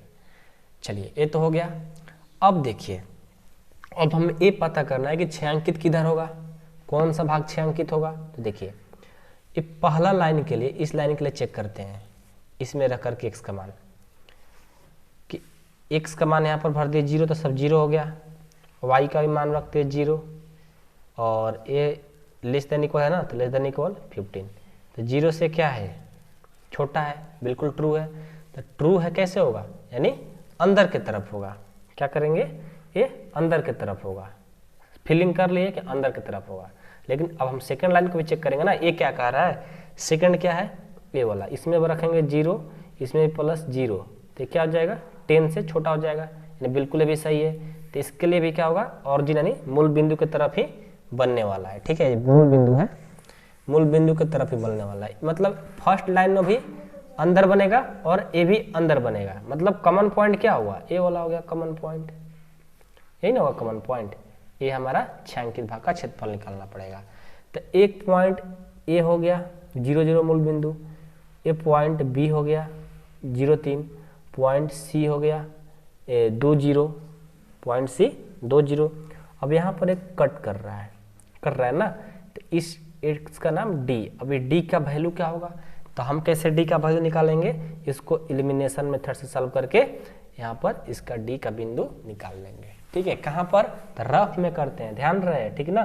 चलिए ये तो हो गया। अब देखिए, अब हमें ये पता करना है कि 6 अंकित किधर होगा, कौन सा भाग 6 अंकित होगा। तो देखिए ये पहला लाइन के लिए, इस लाइन के लिए चेक करते हैं, इसमें रख करके x का मान, कि x का मान यहाँ पर भर दिए 0 तो सब 0 हो गया, y का भी मान रखते हैं 0 और a <= है ना, तो <= 15। तो 0 से क्या है, छोटा है, बिल्कुल ट्रू है। तो ट्रू है कैसे होगा, यानी अंदर के तरफ होगा। क्या करेंगे, ये अंदर के तरफ होगा, फीलिंग कर लिए कि अंदर की तरफ होगा। लेकिन अब हम सेकंड लाइन को भी चेक करेंगे ना, ये क्या कह रहा है, सेकंड क्या है, ये वाला, इसमें रखेंगे 0, इसमें +0, तो क्या हो जाएगा, 10 से छोटा हो जाएगा, यानी बिल्कुल भी सही है। तो इसके लिए भी क्या होगा, ऑरिजिन यानी मूल बिंदु की तरफ ही बनने वाला है। ठीक है, ये मूल बिंदु है, मूल बिंदु की तरफ ही बनने वाला है। मतलब फर्स्ट लाइन में भी अंदर बनेगा और ए भी अंदर बनेगा। मतलब कॉमन पॉइंट क्या हुआ, ए वाला हो गया कॉमन पॉइंट, यही ना होगा कॉमन पॉइंट। ये हमारा 6 अंकित भाग का क्षेत्रफल निकालना पड़ेगा। तो एक पॉइंट ए हो गया 0 0 मूल बिंदु, ये पॉइंट बी हो गया 0 3, पॉइंट सी हो गया 2 0, पॉइंट सी 2 0। अब यहाँ पर एक कट कर रहा है ना, तो इस एक्स का नाम डी। अभी डी का वैल्यू क्या होगा, तो हम कैसे डी का वैल्यू निकालेंगे, इसको एलिमिनेशन मेथड से सॉल्व करके यहाँ पर इसका डी का बिंदु निकाल लेंगे। ठीक है, कहाँ पर, तो रफ में करते हैं, ध्यान रहे, ठीक ना,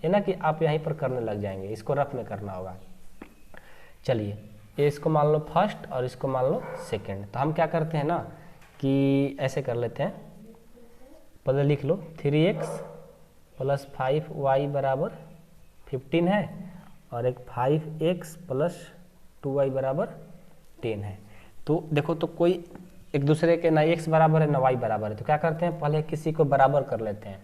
ये ना कि आप यहीं पर करने लग जाएंगे, इसको रफ में करना होगा। चलिए ये इसको मान लो फर्स्ट और इसको मान लो सेकंड। तो हम क्या करते हैं ना कि ऐसे कर लेते हैं, पहले लिख लो 3x + 5y = 15 है और एक 5x + 2y = 10 है। तो देखो, तो कोई एक दूसरे के ना x बराबर है ना y बराबर है, तो क्या करते हैं, पहले किसी को बराबर कर लेते हैं।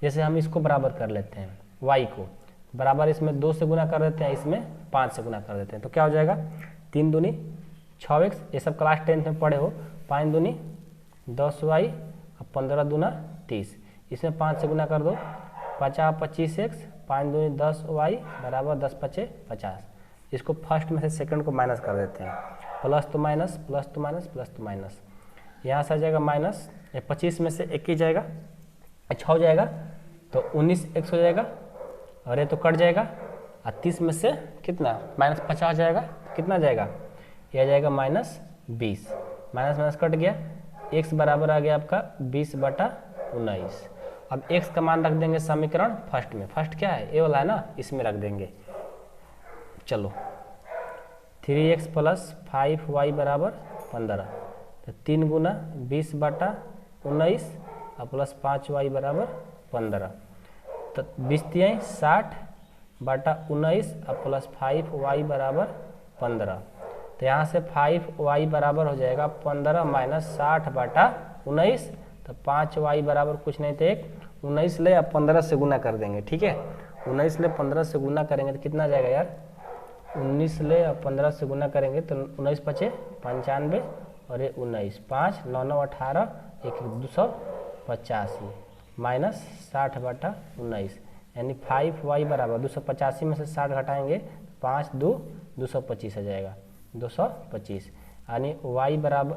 जैसे हम इसको बराबर कर लेते हैं, y को बराबर इसमें 2 से गुना कर देते हैं, इसमें 5 से गुना कर देते हैं, तो क्या हो जाएगा, 3 दूनी 6x, ये सब क्लास 10 में पढ़े हो, 5 दूनी 10y और 15 दूना 30, इसमें 5 से गुना कर दो, 50 25x, 5 दूनी 10y = 10 5 50। इसको फर्स्ट में से सेकंड को माइनस कर देते हैं, प्लस तो माइनस, प्लस तो माइनस, प्लस तो माइनस, यहाँ से आ जाएगा माइनस, 25 में से 1 ही जाएगा, 6 हो जाएगा, तो 19x हो जाएगा और ये तो कट जाएगा, और 30 में से कितना -50 जाएगा, कितना जाएगा, ये आ जाएगा -20, माइनस माइनस कट गया, x बराबर आ गया आपका 20/19। अब x का मान रख देंगे समीकरण फर्स्ट में, फर्स्ट क्या है, ए वाला है ना, इसमें रख देंगे। चलो 3x + 5y = 15, तो 3 गुना 20/19 और प्लस 5y = 15, तो 20 × 60/19 और प्लस 5y = 15। तो यहाँ से 5y बराबर हो जाएगा 15 - 60/19, तो 5y बराबर कुछ नहीं तो 1, 19 ले अब 15 से गुना कर देंगे। ठीक है, 19 ले 15 से गुना करेंगे तो कितना जाएगा यार, 19 ले अब 15 से गुना करेंगे तो 19 × 5 = 95 और ये 19, 5 9 9 18, 1 285 माइनस 60/19, यानी 5y बराबर 285 में से 60 घटाएंगे, 5 2 225 आ जाएगा, 225, यानी y बराबर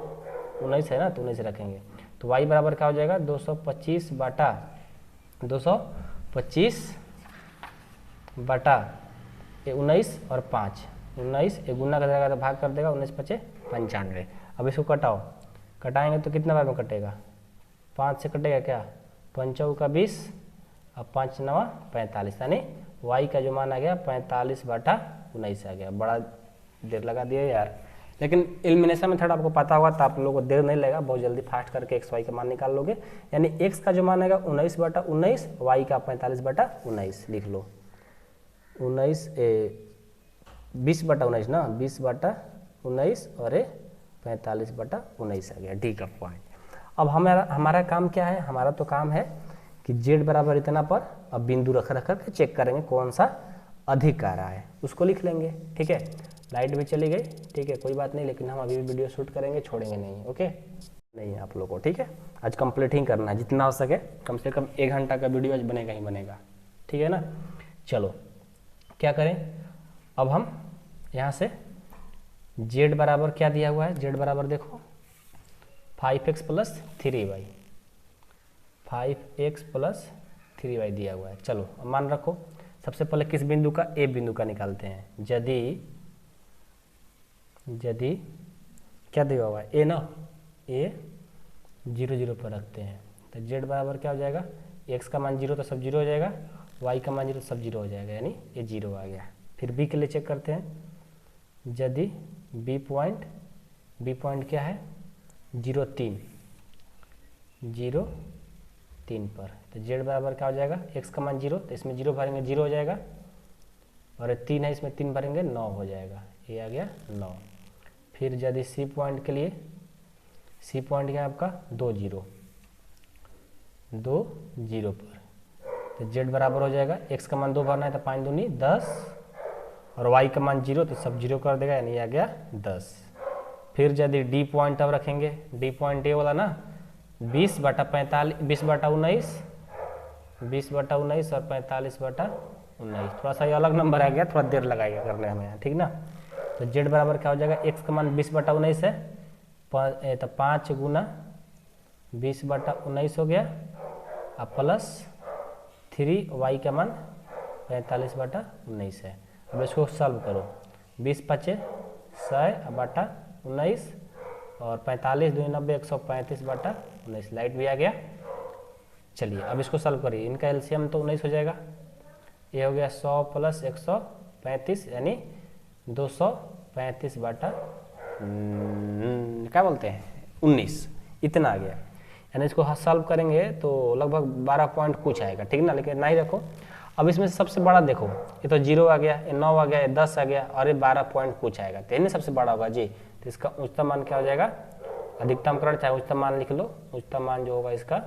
19 है ना, तो 19 रखेंगे, तो y बराबर क्या हो जाएगा, 225 बटा 19 और 5, 19 एक गुना कर देगा तो भाग कर देगा, 19 × 5 = 95। अब इसको कटाओ, कटाएंगे तो कितना बार में कटेगा, 5 से कटेगा क्या, 5 × 20 और 5 × 9 = 45, यानी y का जो मान आ गया 45/19 आ गया। बड़ा देर लगा दिया यार, लेकिन एलिमिनेशन मेथड आपको पता होगा तो आप लोगों को देर नहीं लगेगा, बहुत जल्दी फास्ट करके x y का मान निकाल लोगे। यानी x का जो मान आएगा 19/19, y का 45/19 लिख लो, 20/19 ना, 20/19 और 45/19 आ गया, डी का पॉइंट। अब हमारा काम क्या है, हमारा तो काम है कि z बराबर इतना पर अब बिंदु रख कर चेक करेंगे कौन सा अधिक आ रहा है, उसको लिख लेंगे। ठीक है, लाइट भी चली गई, ठीक है कोई बात नहीं, लेकिन हम अभी भी वीडियो शूट करेंगे, छोड़ेंगे नहीं। ओके। नहीं है आप लोग को, ठीक है। आज कंप्लीट ही करना है जितना हो सके, कम से कम 1 घंटा का वीडियो आज बनेगा ही बनेगा, ठीक है ना। चलो क्या करें अब हम यहाँ से z बराबर क्या दिया हुआ है, z बराबर देखो 5x + 3y, 5x + 3y दिया हुआ है। चलो अब मान रखो, सबसे पहले किस बिंदु का, a बिंदु का निकालते हैं। यदि क्या दिया हुआ है, a ना, a 0 0 पर रखते हैं तो z बराबर क्या हो जाएगा, x का मान 0 तो सब 0 हो जाएगा, y का मान 0 तो सब 0 हो जाएगा, यानी ये 0 आ गया। फिर b के लिए चेक करते हैं, यदि b पॉइंट क्या है 0 3 पर, तो z बराबर क्या हो जाएगा, x का मान 0 तो इसमें 0 भरेंगे 0 हो जाएगा, और 3 है इसमें 3 भरेंगे 9 हो जाएगा, ये आ गया 9। फिर यदि c पॉइंट के लिए, c पॉइंट क्या है आपका 2 0 पर, तो z बराबर हो जाएगा, x का मान 2 भरना है तो 5 दूनी 10, और y का मान 0 तो सब 0 कर देगा, यानी आ गया 10। फिर यदि d पॉइंट अब रखेंगे, d पॉइंट ये वाला ना 20/19 और 45/19, थोड़ा सा ये अलग नंबर आ गया, थोड़ा देर लगाएगा करने हमें, ठीक ना। तो z बराबर क्या हो जाएगा, x का मान 20/19 है, तो 5 गुना 20/19 हो गया, अब प्लस 3 y का मान 45/19 है। अब इसको सॉल्व करो, 20 × 5 = 100/19 और 45 × 2 = 90, 135/19, लाइट भी आ गया। चलिए अब इसको सॉल्व करिए, इनका एलसीएम तो 19 हो जाएगा, ये हो गया 100 + 135 यानी 235 क्या बोलते हैं 19, इतना आ गया। यानी इसको सॉल्व करेंगे तो लगभग 12 पॉइंट कुछ आएगा, ठीक ना। लेकिन नहीं रखो, अब इसमें सबसे बड़ा देखो, ये तो 0 आ गया, ये 9 आ गया, ये 10 आ गया, और ये 12 पॉइंट कुछ आएगा, तो ये सबसे बड़ा होगा जी। तो इसका उच्चतम मान क्या हो जाएगा, अधिकतम करण चाहे उच्चतम मान लिख लो, उच्चतम मान जो होगा इसका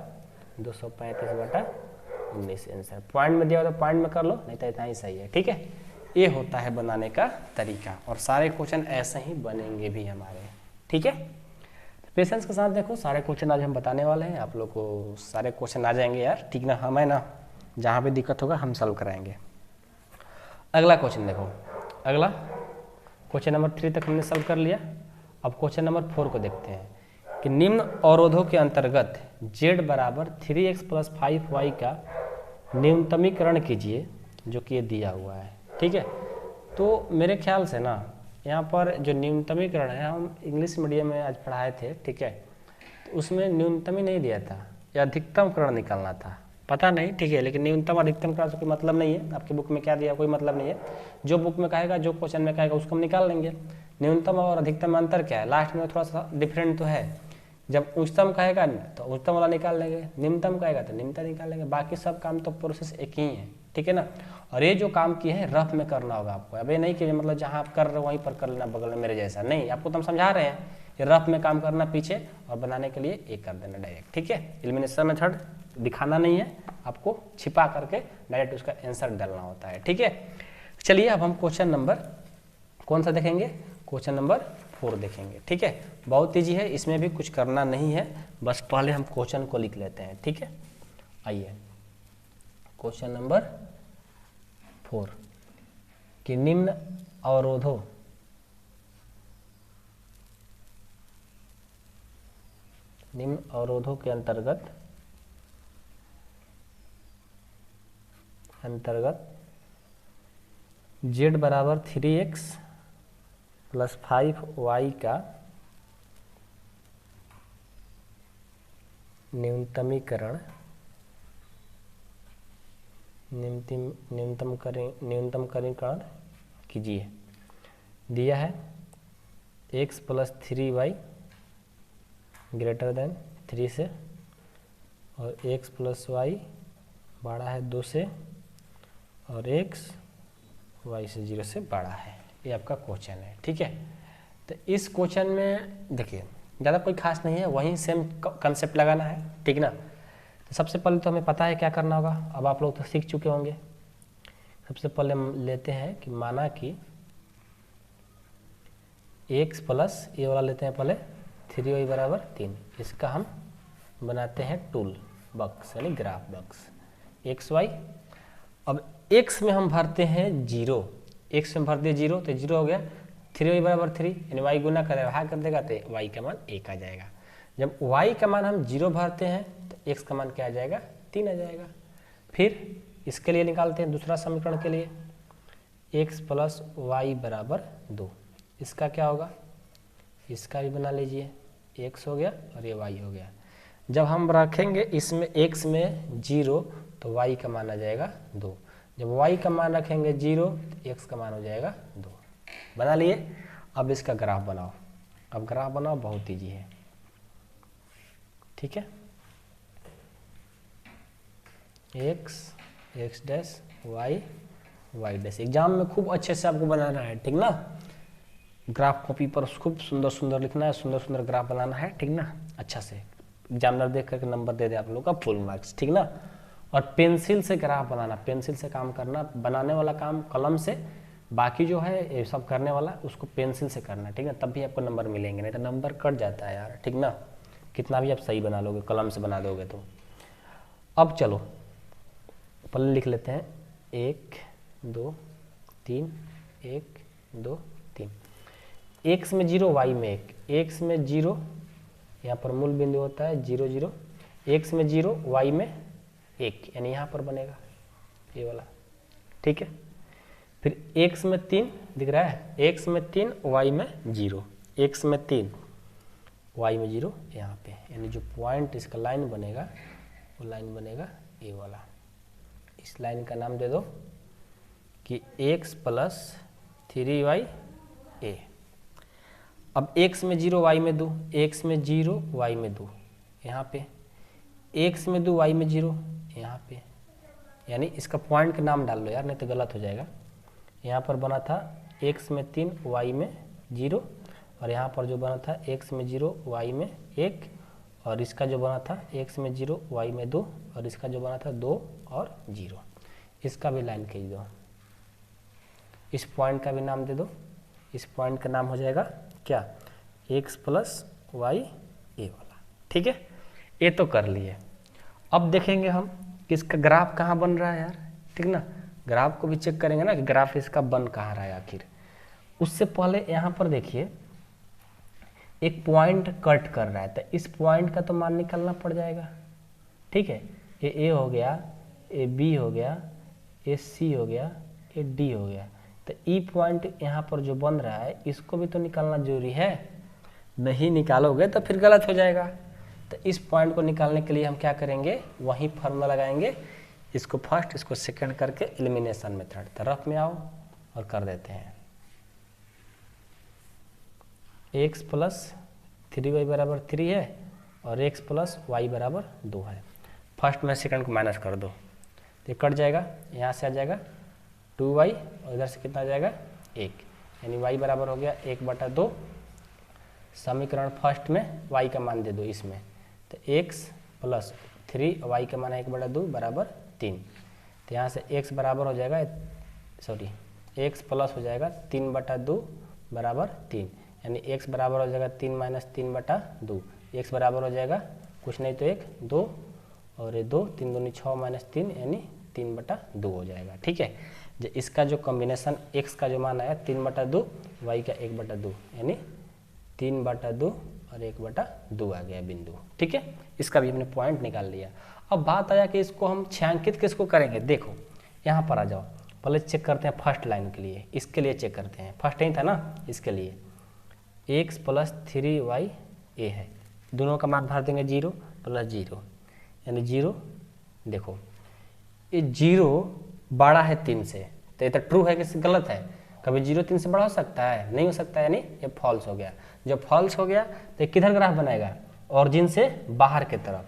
235/19 आंसर। पॉइंट में दिया हो तो पॉइंट में कर लो, नहीं तो इतना ही सही है, ठीक है। ये होता है बनाने का तरीका, और सारे क्वेश्चन ऐसे ही बनेंगे भी हमारे, ठीक है। पेशेंस के साथ देखो, सारे क्वेश्चन आज हम बताने वाले हैं, आप लोग को सारे क्वेश्चन आ जाएंगे यार, ठीक ना। हमें ना जहाँ भी दिक्कत होगा हम सॉल्व कराएंगे। अगला क्वेश्चन देखो, अगला क्वेश्चन नंबर 3 तक हमने सॉल्व कर लिया। अब क्वेश्चन नंबर 4 को देखते हैं कि निम्न अवरोधों के अंतर्गत z बराबर 3x + 5y का न्यूनतमीकरण कीजिए, जो कि ये दिया हुआ है, ठीक है। तो मेरे ख्याल से ना यहाँ पर जो न्यूनतमीकरण है, हम इंग्लिश मीडियम में आज पढ़ाए थे, ठीक है, तो उसमें न्यूनतम ही नहीं दिया था, या अधिकतम करण निकालना था, पता नहीं, ठीक है। लेकिन न्यूनतम अधिकतम करण से कोई मतलब नहीं है, आपकी बुक में क्या दिया कोई मतलब नहीं है, जो बुक में कहेगा, जो क्वेश्चन में कहेगा उसको हम निकाल लेंगे। न्यूनतम और अधिकतम में अंतर क्या है, लास्ट में थोड़ा सा डिफरेंट तो है, जब उच्चतम कहेगा तो उच्चतम वाला निकाल लेंगे, निम्नतम कहेगा तो निम्नतम निकाल लेंगे, बाकी सब काम तो प्रोसेस एक ही है, ठीक है ना। और ये जो काम किए हैं रफ में करना होगा आपको, अब ये नहीं कि मतलब जहाँ आप कर रहे हो वहीं पर कर लेना बगल में मेरे जैसा, नहीं, आपको तो हम समझा रहे हैं, ये रफ में काम करना पीछे, और बनाने के लिए एक कर देना डायरेक्ट, ठीक है। एलिमिनेशन मेथड दिखाना नहीं है आपको, छिपा करके डायरेक्ट उसका आंसर डालना होता है, ठीक है। चलिए अब हम क्वेश्चन नंबर कौन सा देखेंगे, क्वेश्चन नंबर 4 देखेंगे, ठीक है। बहुत ईजी है, इसमें भी कुछ करना नहीं है, बस पहले हम क्वेश्चन को लिख लेते हैं, ठीक है। आइए क्वेश्चन नंबर 4 कि निम्न अवरोधों के अंतर्गत z बराबर 3x + 5y का न्यूनतमीकरण कीजिए। दिया है x + 3y > 3 से, और x + y बड़ा है 2 से, और x y से 0 से बड़ा है। ये आपका क्वेश्चन है, ठीक है। तो इस क्वेश्चन में देखिए ज़्यादा कोई खास नहीं है, वहीं सेम कंसेप्ट लगाना है, ठीक ना। तो सबसे पहले तो हमें पता है क्या करना होगा, अब आप लोग तो सीख चुके होंगे। सबसे पहले हम लेते हैं कि माना कि x प्लस ये वाला लेते हैं पहले 3y बराबर 3। इसका हम बनाते हैं टूल बॉक्स यानी ग्राफ बॉक्स एक्स वाई। अब x में हम भरते हैं 0, x में भर दिए 0 तो 0 हो गया। 3y बराबर 3 यानी y गुना कर देगा, कर देगा तो y का मान 1 आ जाएगा। जब y का मान हम 0 भरते हैं तो x का मान क्या आ जाएगा 3 आ जाएगा। फिर इसके लिए निकालते हैं दूसरा समीकरण के लिए x प्लस वाई बराबर 2। इसका क्या होगा, इसका भी बना लीजिए, x हो गया और ये y हो गया। जब हम रखेंगे इसमें x में 0 तो y का मान आ जाएगा 2। जब y का मान रखेंगे 0 तो x का मान हो जाएगा 2। बना लिए। अब इसका ग्राफ बनाओ। अब ग्राफ बनाओ, बहुत ईजी है, ठीक है। x dash y dash exam में खूब अच्छे से आपको बनाना है, ठीक ना। ग्राफ कॉपी पर खूब सुंदर सुंदर लिखना है, सुंदर सुंदर ग्राफ बनाना है, ठीक ना। अच्छा से एग्जामिनर देख करके नंबर दे दे आप लोग का फुल मार्क्स, ठीक ना। और पेंसिल से ग्राफ बनाना, पेंसिल से काम करना, बनाने वाला काम कलम से, बाकी जो है ये सब करने वाला उसको पेंसिल से करना, ठीक है। तब भी आपको नंबर मिलेंगे, नहीं तो नंबर कट जाता है यार, ठीक ना। कितना भी आप सही बना लोगे, कलम से बना दोगे तो। अब चलो पहले लिख लेते हैं 1 2 3 1 2 3। x में 0 y में 1, x में 0 यहाँ पर मूल बिंदु होता है 0 0, x में 0 y में 1 यानी यहाँ पर बनेगा ये वाला, ठीक है। फिर x में 3 दिख रहा है, x में 3 y में 0, x में 3 y में 0 यहाँ पे, यानी जो पॉइंट इसका लाइन बनेगा वो लाइन बनेगा ये वाला। इस लाइन का नाम दे दो कि x प्लस 3y a। अब x में 0 y में 2, x में 0 y में 2 यहाँ पे, x में 2 y में 0 यहाँ पे, यानी इसका पॉइंट का नाम डाल लो यार, नहीं तो गलत हो जाएगा। यहाँ पर बना था x में 3 y में 0, और यहाँ पर जो बना था x में 0 y में 1, और इसका जो बना था x में 0 y में 2, और इसका जो बना था 2 और 0। इसका भी लाइन खींच दो, इस पॉइंट का भी नाम दे दो। इस पॉइंट का नाम हो जाएगा क्या, x प्लस वाई ए वाला, ठीक है। ये तो कर लिए। अब देखेंगे हम कि इसका ग्राफ कहाँ बन रहा है यार, ठीक ना। ग्राफ को भी चेक करेंगे ना कि ग्राफ इसका बन कहाँ रहा है आखिर। उससे पहले यहाँ पर देखिए एक पॉइंट कट कर रहा है, तो इस पॉइंट का तो मान निकालना पड़ जाएगा, ठीक है। ये ए हो गया, ये बी हो गया, ये सी हो गया, ये डी हो गया। तो ई पॉइंट यहाँ पर जो बन रहा है इसको भी तो निकालना जरूरी है, नहीं निकालोगे तो फिर गलत हो जाएगा। तो इस पॉइंट को निकालने के लिए हम क्या करेंगे, वही फार्मूला लगाएंगे, इसको फर्स्ट इसको सेकंड करके एलिमिनेशन मेथड। तो रफ में आओ और कर देते हैं। x प्लस 3y बराबर 3 है और x प्लस y बराबर 2 है। फर्स्ट में सेकंड को माइनस कर दो तो ये कट जाएगा, यहाँ से आ जाएगा 2y और इधर से कितना आ जाएगा 1, यानी y बराबर हो गया 1/2। समीकरण फर्स्ट में y का मान दे दो इसमें, तो x प्लस 3 y का मान है 1/2 बराबर 3। तो यहाँ से x बराबर हो जाएगा, सॉरी x प्लस हो जाएगा 3/2 बराबर 3, यानी x बराबर हो जाएगा 3 माइनस 3/2। x बराबर हो जाएगा कुछ नहीं तो 1 2 और ये 2 3 दूनी 6 माइनस 3 यानी 3/2 हो जाएगा, ठीक है। जो इसका जो कॉम्बिनेशन x का जो मान आया 3/2, y का 1/2, यानी 3/2 और 1/2 आ गया बिंदु, ठीक है। इसका भी हमने पॉइंट निकाल लिया। अब बात आया कि इसको हम छायांकित किसको करेंगे। देखो यहाँ पर आ जाओ, पहले चेक करते हैं फर्स्ट लाइन के लिए, इसके लिए चेक करते हैं, फर्स्ट नहीं था ना, इसके लिए x प्लस 3y a है, दोनों का मान भर देंगे 0 प्लस 0 यानी 0। देखो ये 0 बड़ा है 3 से, तो ये तो ट्रू है कि गलत है, कभी 0 3 से बड़ा हो सकता है, नहीं हो सकता, यानी ये फॉल्स हो गया। जब फॉल्स हो गया तो किधर ग्राफ बनेगा, ऑरिजिन से बाहर की तरफ,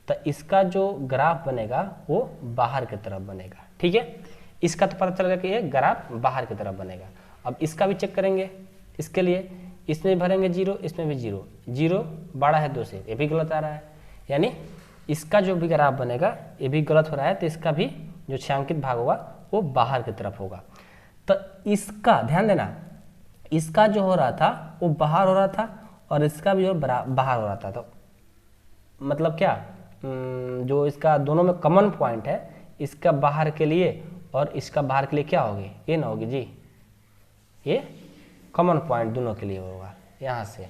तो इसका जो ग्राफ बनेगा वो बाहर की तरफ बनेगा, ठीक है। इसका तो पता चलेगा कि ये ग्राफ बाहर की तरफ बनेगा। अब इसका भी चेक करेंगे, इसके लिए इसमें भरेंगे 0, इसमें भी 0, 0 बड़ा है 2 से, ये भी गलत आ रहा है, यानी इसका जो भी ग्राफ बनेगा ये भी गलत हो रहा है, तो इसका भी जो छायांकित भाग होगा वो बाहर की तरफ होगा। तो इसका ध्यान देना, इसका जो हो रहा था वो बाहर हो रहा था और इसका भी जो बाहर हो रहा था, तो मतलब क्या, जो इसका दोनों में कॉमन पॉइंट है, इसका बाहर के लिए और इसका बाहर के लिए क्या होगी, ये ना होगी जी, ये कॉमन पॉइंट दोनों के लिए होगा यहाँ से,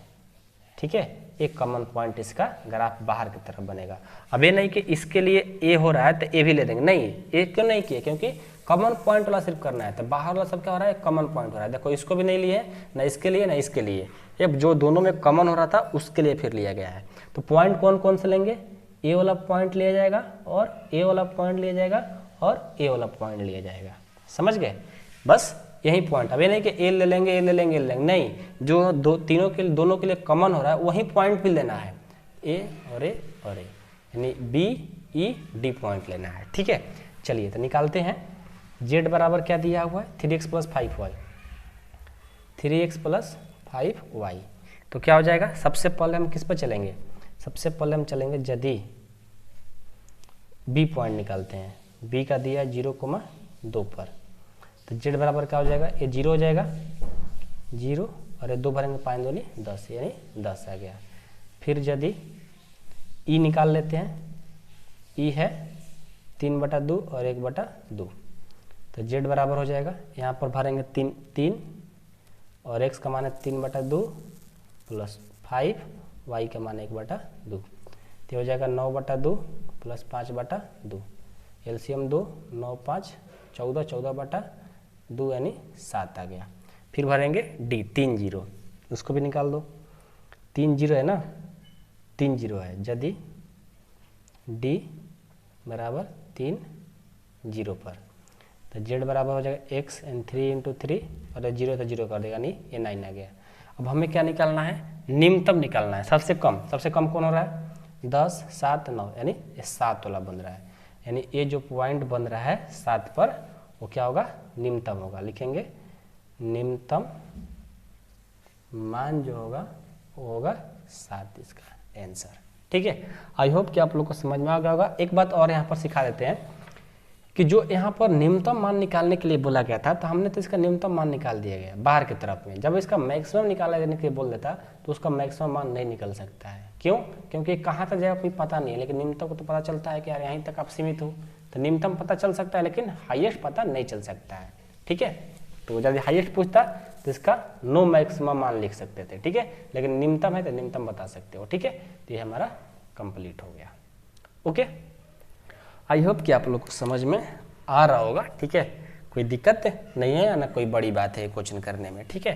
ठीक है। एक कॉमन पॉइंट इसका ग्राफ बाहर की तरफ बनेगा। अब ये नहीं कि इसके लिए ए हो रहा है तो ए भी ले देंगे, नहीं, ये क्यों नहीं किए, क्योंकि कॉमन पॉइंट वाला सिर्फ करना है, तो बाहर वाला सब क्या हो रहा है, कॉमन पॉइंट हो रहा है। देखो इसको भी नहीं लिए, ना इसके लिए ना इसके लिए, ये जो दोनों में कॉमन हो रहा था उसके लिए फिर लिया गया है। तो पॉइंट कौन कौन से लेंगे, ए वाला पॉइंट लिया जाएगा और ए वाला पॉइंट लिया जाएगा और ए वाला पॉइंट लिया जाएगा, समझ गए, बस यही पॉइंट। अब ये नहीं कि ए ले लेंगे, ए ले लेंगे, ए ले लेंगे, नहीं, जो तीनों के दोनों के लिए कॉमन हो रहा है वही पॉइंट भी लेना है, ए और ए और ए, यानी बी ई डी पॉइंट लेना है, ठीक है। चलिए तो निकालते हैं। जेड बराबर क्या दिया हुआ है, 3x + 5y, 3x + 5y, तो क्या हो जाएगा, सबसे पहले हम किस पर चलेंगे, सबसे पहले हम चलेंगे यदि बी पॉइंट निकालते हैं, बी का दिया 0,2 पर, तो जेड बराबर क्या हो जाएगा, ये 0 हो जाएगा, 0 और ये 2 भरेंगे, 5 दूनी 10, यानी 10 आ गया। फिर यदि ई निकाल लेते हैं, ई है 3/2 और 1/2, तो जेड बराबर हो जाएगा, यहाँ पर भरेंगे 3 और x का मान है 3/2 + 5, y का मान है 1/2, तो हो जाएगा 9/2 + 5/2, एलसीएम 2, 9 5 14, 14/2 यानी 7 आ गया। फिर भरेंगे डी, 3 0, उसको भी निकाल दो, 3 0 है ना, 3 0 है, यदि डी बराबर 3 0 पर, तो जेड बराबर हो जाएगा x एंड 3 × 3 और 0 तो 0 कर देगा, नहीं ये 9 आ गया। अब हमें क्या निकालना है, न्यूनतम निकालना है, सबसे कम कौन हो रहा है, 10 7 9, यानी ये 7 वाला बन रहा है, यानी ये जो पॉइंट बन रहा है 7 पर, वो क्या होगा, न्यूनतम होगा। लिखेंगे न्यूनतम मान जो होगा वो होगा 7, इसका आंसर, ठीक है। आई होप कि आप लोग को समझ में आ गया होगा। एक बात और यहाँ पर सिखा देते हैं कि जो यहाँ पर न्यूनतम मान निकालने के लिए बोला गया था, तो हमने तो इसका न्यूनतम मान निकाल दिया गया बाहर की तरफ में। जब इसका मैक्सिमम निकालने के लिए बोल देता तो उसका मैक्सिमम मान नहीं निकल सकता है। क्यों? क्योंकि कहाँ तक जाएगा कोई पता नहीं है, लेकिन न्यूनतम को तो पता चलता है कि यार यहीं तक आप सीमित हो, तो न्यूनतम पता चल सकता है, लेकिन हाईएस्ट पता नहीं चल सकता है, ठीक है। तो जब हाईएस्ट पूछता तो इसका नो मैक्सिमम मान लिख सकते थे, ठीक है, लेकिन न्यूनतम है तो न्यूनतम बता सकते हो, ठीक है। तो ये हमारा कंप्लीट हो गया, ओके। आई होप कि आप लोग को समझ में आ रहा होगा, ठीक है, कोई दिक्कत नहीं है, ना कोई बड़ी बात है क्वेश्चन करने में, ठीक है।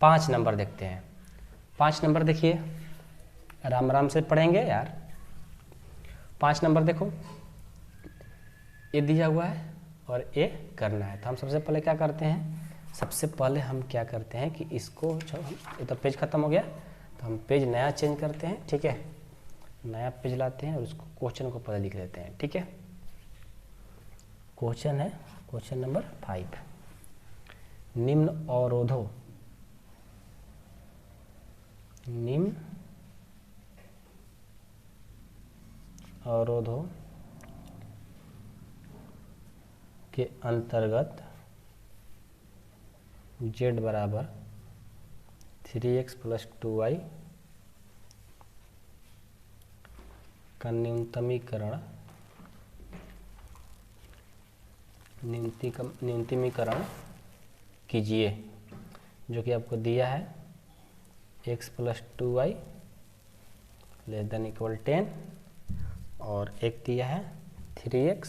5 नंबर देखते हैं। 5 नंबर देखिए, आराम आराम से पढ़ेंगे यार। 5 नंबर देखो, ये दिया हुआ है और ये करना है, तो हम सबसे पहले क्या करते हैं, सबसे पहले हम क्या करते हैं कि इसको, ये तो पेज खत्म हो गया, तो हम पेज नया चेंज करते हैं, ठीक है, नया पेज लाते हैं और उसको क्वेश्चन को पहले लिख लेते हैं, ठीक है। क्वेश्चन है क्वेश्चन नंबर 5, निम्न अवरोधों के अंतर्गत z बराबर 3x + 2y का न्यूनतमीकरण कीजिए, जो कि आपको दिया है x + 2y ≤ 10 और एक दिया है 3x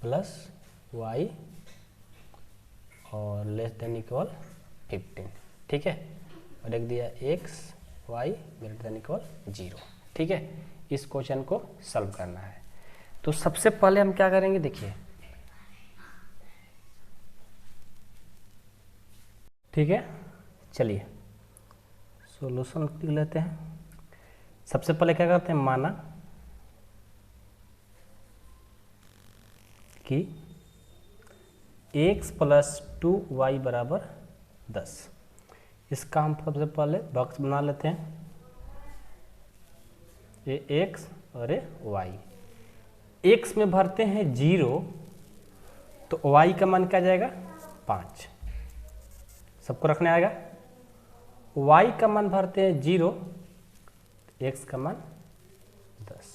+ y और ≤ 15, ठीक है, और एक दिया x y ≥ 0, ठीक है। इस क्वेश्चन को सॉल्व करना है, तो सबसे पहले हम क्या करेंगे, देखिए, ठीक है, चलिए सॉल्यूशन लिख लेते हैं। सबसे पहले क्या करते हैं, माना कि x + 2y = 10। इसका हम सबसे पहले बॉक्स बना लेते हैं, ये x और ये y। x में भरते हैं 0, तो y का मान क्या जाएगा, 5, सबको रखने आएगा, y का मान भरते हैं 0, x का मान 10।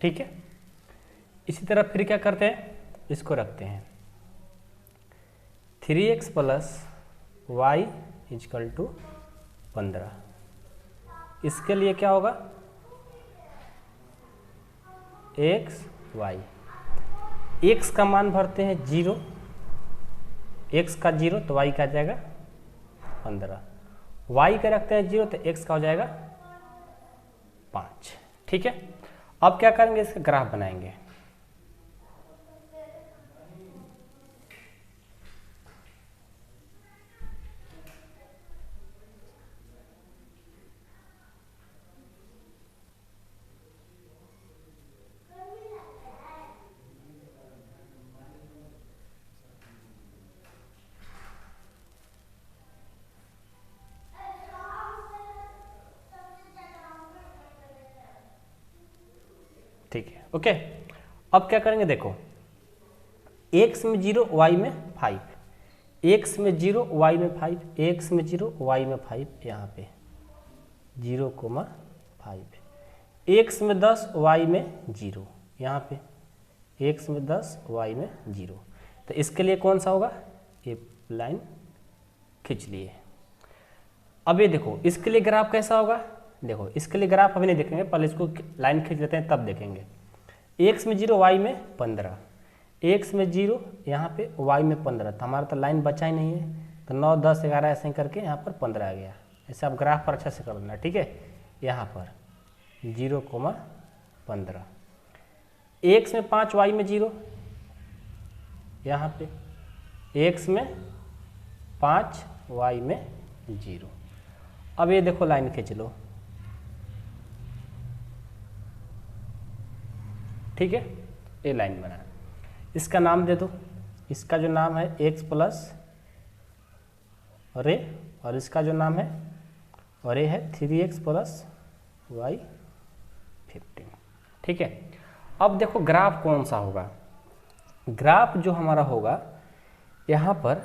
ठीक है, इसी तरह फिर क्या करते हैं, इसको रखते हैं 3x plus y is equal to 15। इसके लिए क्या होगा, x y, x का मान भरते हैं 0, x का 0 तो y का आ जाएगा 15, y का रखते हैं 0 तो x का हो जाएगा 5। ठीक है, अब क्या करेंगे, इसका ग्राफ बनाएंगे। ठीक है, ओके। अब क्या करेंगे, देखो x में 0 y में 5, x में 0 y में 5, x में 0 y में 5, यहाँ पे 0,5, x में 10 y में 0, यहाँ पे x में 10 y में 0। तो इसके लिए कौन सा होगा, ये लाइन खींच लिए। अब ये देखो इसके लिए ग्राफ कैसा होगा, देखो इसके लिए ग्राफ अभी नहीं देखेंगे, पहले इसको लाइन खींच लेते हैं तब देखेंगे। x में 0 y में 15, x में 0 यहाँ पे y में 15, तो हमारा तो लाइन बचा ही नहीं है, तो 9 10 11 ऐसे ही करके यहाँ पर 15 आ गया। ऐसे आप ग्राफ पर अच्छा से कर लेना। ठीक है, यहाँ पर 0,15, x में 5 y में 0, यहाँ पे x में 5 y में 0। अब ये देखो लाइन खींच लो। ठीक है, ये लाइन बना, इसका नाम दे दो, इसका जो नाम है x प्लस अरे, और इसका जो नाम है अरे है 3x प्लस y 15। ठीक है, अब देखो ग्राफ कौन सा होगा, ग्राफ जो हमारा होगा यहाँ पर,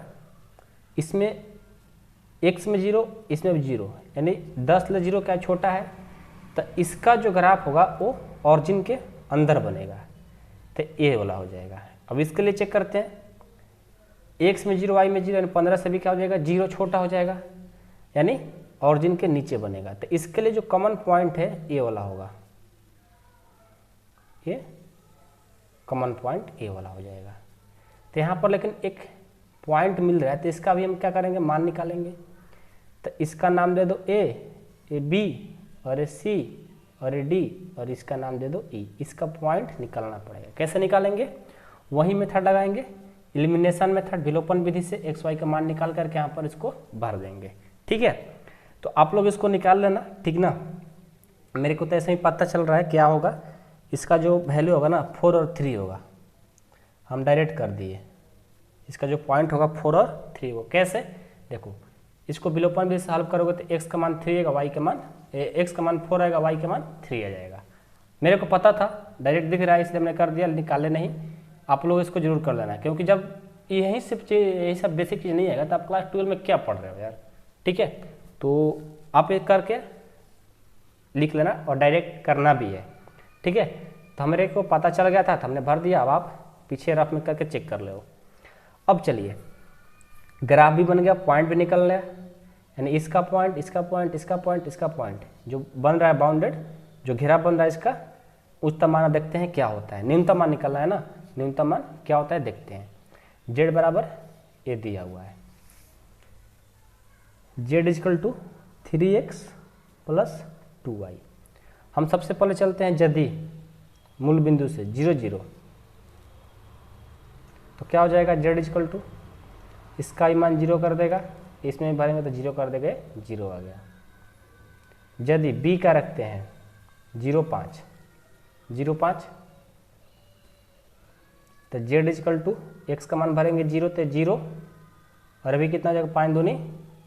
इसमें x में 0 इसमें भी 0, यानी 10 ले 0 क्या छोटा है, तो इसका जो ग्राफ होगा वो ऑरिजिन के अंदर बनेगा, तो ये वाला हो जाएगा। अब इसके लिए चेक करते हैं, x में 0 y में 0, यानी 15 से भी क्या हो जाएगा, 0 छोटा हो जाएगा, यानी ऑरिजिन के नीचे बनेगा। तो इसके लिए जो कॉमन पॉइंट है ये वाला होगा, ये कॉमन पॉइंट ये वाला हो जाएगा। तो यहाँ पर लेकिन एक पॉइंट मिल रहा है, तो इसका भी हम क्या करेंगे, मान निकालेंगे। तो इसका नाम दे दो ए बी, और ए सी, और ए डी, और इसका नाम दे दो ई। इसका पॉइंट निकालना पड़ेगा। कैसे निकालेंगे, वही मेथड लगाएंगे, एलिमिनेशन मेथड, विलोपन विधि से एक्स वाई का मान निकाल करके यहाँ पर इसको भर देंगे। ठीक है, तो आप लोग इसको निकाल लेना, ठीक ना। मेरे को तो ऐसे ही पता चल रहा है क्या होगा, इसका जो वैल्यू होगा ना 4 और 3 होगा, हम डायरेक्ट कर दिए। इसका जो पॉइंट होगा 4 और 3 होगा। कैसे, देखो इसको विलोपन विधि से सॉल्व करोगे तो x का मान 3 आएगा, y का मान x का मान 4 आएगा, y का मान 3 आ जाएगा। मेरे को पता था, डायरेक्ट दिख रहा है इसलिए मैंने कर दिया, निकाले नहीं। आप लोग इसको जरूर कर लेना, क्योंकि जब यही सिर्फ यही सब बेसिक चीज़ नहीं आएगा तो आप क्लास 12 में क्या पढ़ रहे हो यार। ठीक है, तो आप एक करके लिख लेना और डायरेक्ट करना भी है। ठीक है, तो हमारे को पता चल गया था तो हमने भर दिया। अब आप पीछे रफ में करके चेक कर लो। अब चलिए, ग्राफ भी बन गया, पॉइंट भी निकल गया, यानी इसका पॉइंट, इसका पॉइंट, इसका पॉइंट, इसका पॉइंट जो बन रहा है बाउंडेड, जो घेरा बन रहा है इसका उच्चतम मान देखते हैं क्या होता है। न्यूनतम मान निकलना है ना, न्यूनतम मान क्या होता है देखते हैं। z बराबर ये दिया हुआ है, z is equal to 3x plus 2y। हम सबसे पहले चलते हैं यदि मूल बिंदु से 0 0, तो क्या हो जाएगा, z इजकल टू इसका ही मान 0 कर देगा, इसमें भी भरेंगे तो 0 कर देंगे, 0 आ गया। यदि b का रखते हैं 0 5 0 5, तो z इजकल टू x का मान भरेंगे 0 तो 0, और अभी कितना हो जाएगा, 5 दूनी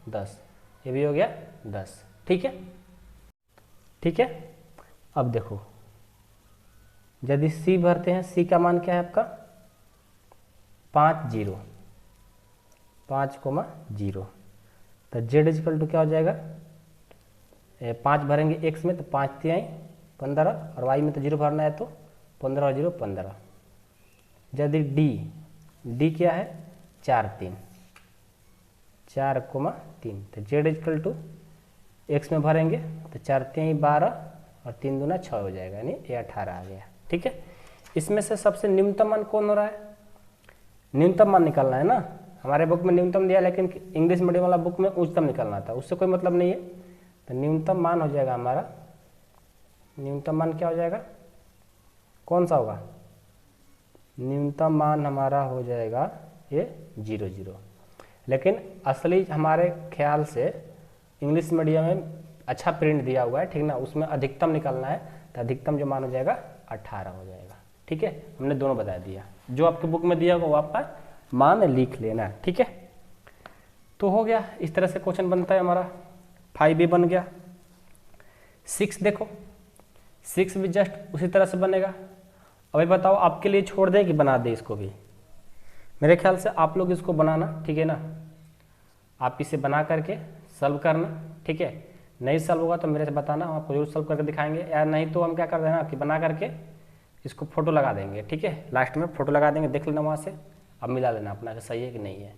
10, ये भी हो गया 10। ठीक है, ठीक है। अब देखो यदि c भरते हैं, c का मान क्या है आपका 5 0 5,0, तो z इजकल टू क्या हो जाएगा 5 भरेंगे x में तो 5 तिहाई 15 और y में तो 0 भरना है तो 15 और 0 15। यदि d क्या है 4 3 4,3 तो z इक्वल टू x में भरेंगे तो 4 तिहाई 12 और 3 दूना 6 हो जाएगा, यानी ये 18 आ गया। ठीक है, इसमें से सबसे न्यूनतम मान कौन हो रहा है, न्यूनतम मान निकालना है ना। हमारे बुक में न्यूनतम दिया, लेकिन इंग्लिश मीडियम वाला बुक में उच्चतम निकालना था, उससे कोई मतलब नहीं है। तो न्यूनतम मान हो जाएगा हमारा, न्यूनतम मान क्या हो जाएगा, कौन सा होगा, न्यूनतम मान हमारा हो जाएगा ये 0 0। लेकिन असली हमारे ख्याल से इंग्लिश मीडियम में अच्छा प्रिंट दिया हुआ है, ठीक ना, उसमें अधिकतम निकालना है तो अधिकतम जो मान हो जाएगा 18 हो जाएगा। ठीक है, हमने दोनों बता दिया, जो आपके बुक में दिया होगा वो आपका मान लिख लेना। ठीक है, तो हो गया, इस तरह से क्वेश्चन बनता है हमारा। 5 भी बन गया। 6 देखो, 6 भी जस्ट उसी तरह से बनेगा। अभी बताओ आपके लिए छोड़ दें कि बना दे इसको भी, मेरे ख्याल से आप लोग इसको बनाना, ठीक है ना, आप इसे बना करके सॉल्व करना। ठीक है, नहीं सॉल्व होगा तो मेरे से बताना, हम आपको जरूर सॉल्व करके दिखाएंगे, या नहीं तो हम क्या कर देना कि बना करके इसको फोटो लगा देंगे। ठीक है, लास्ट में फोटो लगा देंगे, देख लेना वहाँ से, अब मिला लेना अपना कि सही है कि नहीं है।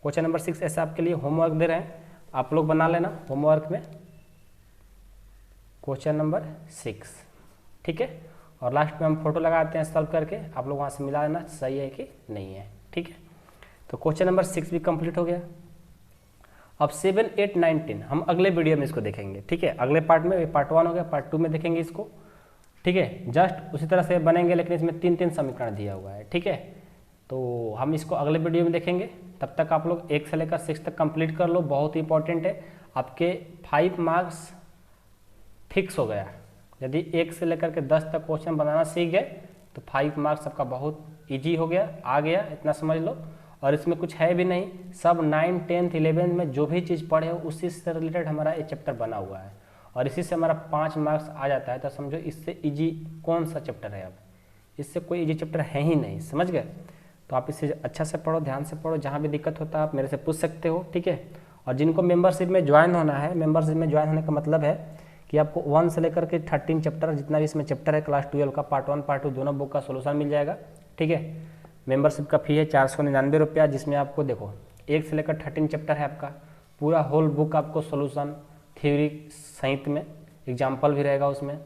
क्वेश्चन नंबर 6 ऐसे आपके लिए होमवर्क दे रहे हैं, आप लोग बना लेना होमवर्क में क्वेश्चन नंबर 6। ठीक है, और लास्ट में हम फोटो लगाते हैं सॉल्व करके, आप लोग वहाँ से मिला लेना सही है कि नहीं है। ठीक है, तो क्वेश्चन नंबर 6 भी कंप्लीट हो गया। अब 7 8 9 10 हम अगले वीडियो में इसको देखेंगे। ठीक है, अगले पार्ट में, पार्ट 1 हो गया, पार्ट 2 में देखेंगे इसको। ठीक है, जस्ट उसी तरह से बनेंगे, लेकिन इसमें 3 समीकरण दिया हुआ है। ठीक है, तो हम इसको अगले वीडियो में देखेंगे। तब तक आप लोग 1 से लेकर 6 तक कंप्लीट कर लो, बहुत ही इंपॉर्टेंट है। आपके 5 मार्क्स फिक्स हो गया। यदि 1 से लेकर के 10 तक क्वेश्चन बनाना सीख गए तो 5 मार्क्स आपका बहुत ईजी हो गया, आ गया, इतना समझ लो। और इसमें कुछ है भी नहीं, सब 9 10 11 में जो भी चीज़ पढ़े हो उसी से रिलेटेड हमारा ये चैप्टर बना हुआ है, और इसी से हमारा 5 मार्क्स आ जाता है। तो समझो इससे इजी कौन सा चैप्टर है, अब इससे कोई इजी चैप्टर है ही नहीं, समझ गए। तो आप इसे अच्छा से पढ़ो, ध्यान से पढ़ो, जहाँ भी दिक्कत होता है आप मेरे से पूछ सकते हो। ठीक है, और जिनको मेंबरशिप में ज्वाइन होना है, मेंबरशिप में ज्वाइन होने का मतलब है कि आपको 1 से लेकर के 13 चैप्टर, जितना भी इसमें चैप्टर है क्लास 12 का, पार्ट 1 पार्ट 2 दोनों बुक का सोल्यूशन मिल जाएगा। ठीक है, मेंबरशिप का फी है 499 रुपया, जिसमें आपको देखो 1 से लेकर 13 चैप्टर है आपका, पूरा होल बुक आपको सोल्यूशन थ्योरी सहित में, एग्जाम्पल भी रहेगा उसमें।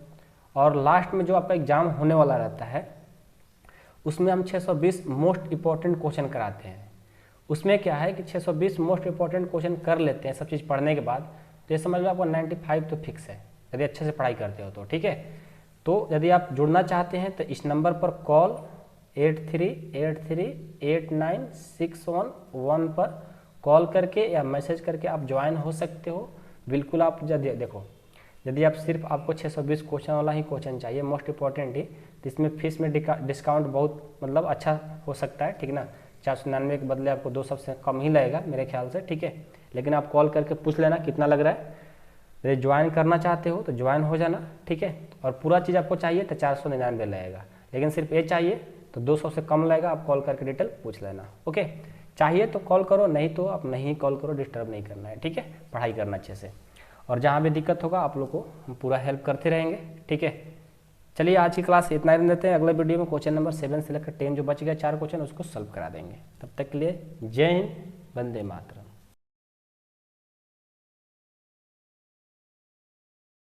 और लास्ट में जो आपका एग्जाम होने वाला रहता है उसमें हम 620 मोस्ट इंपॉर्टेंट क्वेश्चन कराते हैं। उसमें क्या है कि 620 मोस्ट इंपॉर्टेंट क्वेश्चन कर लेते हैं सब चीज़ पढ़ने के बाद, तो ये समझ लो आपको 95 तो फिक्स है, यदि अच्छे से पढ़ाई करते हो तो। ठीक है, तो यदि आप जुड़ना चाहते हैं तो इस नंबर पर कॉल 83838961 पर कॉल करके या मैसेज करके आप ज्वाइन हो सकते हो। बिल्कुल, आप देखो, यदि आप सिर्फ आपको 620 क्वेश्चन वाला ही क्वेश्चन चाहिए, मोस्ट इंपॉर्टेंट ही, तो इसमें फीस में डिस्काउंट बहुत मतलब अच्छा हो सकता है। ठीक ना, 499 के बदले आपको 200 से कम ही लगेगा मेरे ख्याल से। ठीक है, लेकिन आप कॉल करके पूछ लेना कितना लग रहा है। यदि ज्वाइन करना चाहते हो तो ज्वाइन हो जाना। ठीक है, और पूरा चीज़ आपको चाहिए तो 499 लगेगा, लेकिन सिर्फ ये चाहिए तो 200 से कम लगेगा। आप कॉल करके डिटेल पूछ लेना। ओके, चाहिए तो कॉल करो, नहीं तो आप नहीं कॉल करो, डिस्टर्ब नहीं करना है। ठीक है, पढ़ाई करना अच्छे से, और जहाँ भी दिक्कत होगा आप लोग को हम पूरा हेल्प करते रहेंगे। ठीक है, चलिए आज की क्लास इतना ही देते हैं। अगले वीडियो में क्वेश्चन नंबर 7 से लेकर 10 जो बच गया 4 क्वेश्चन, उसको सॉल्व करा देंगे। तब तक के लिए जय हिंद, वंदे मातरम।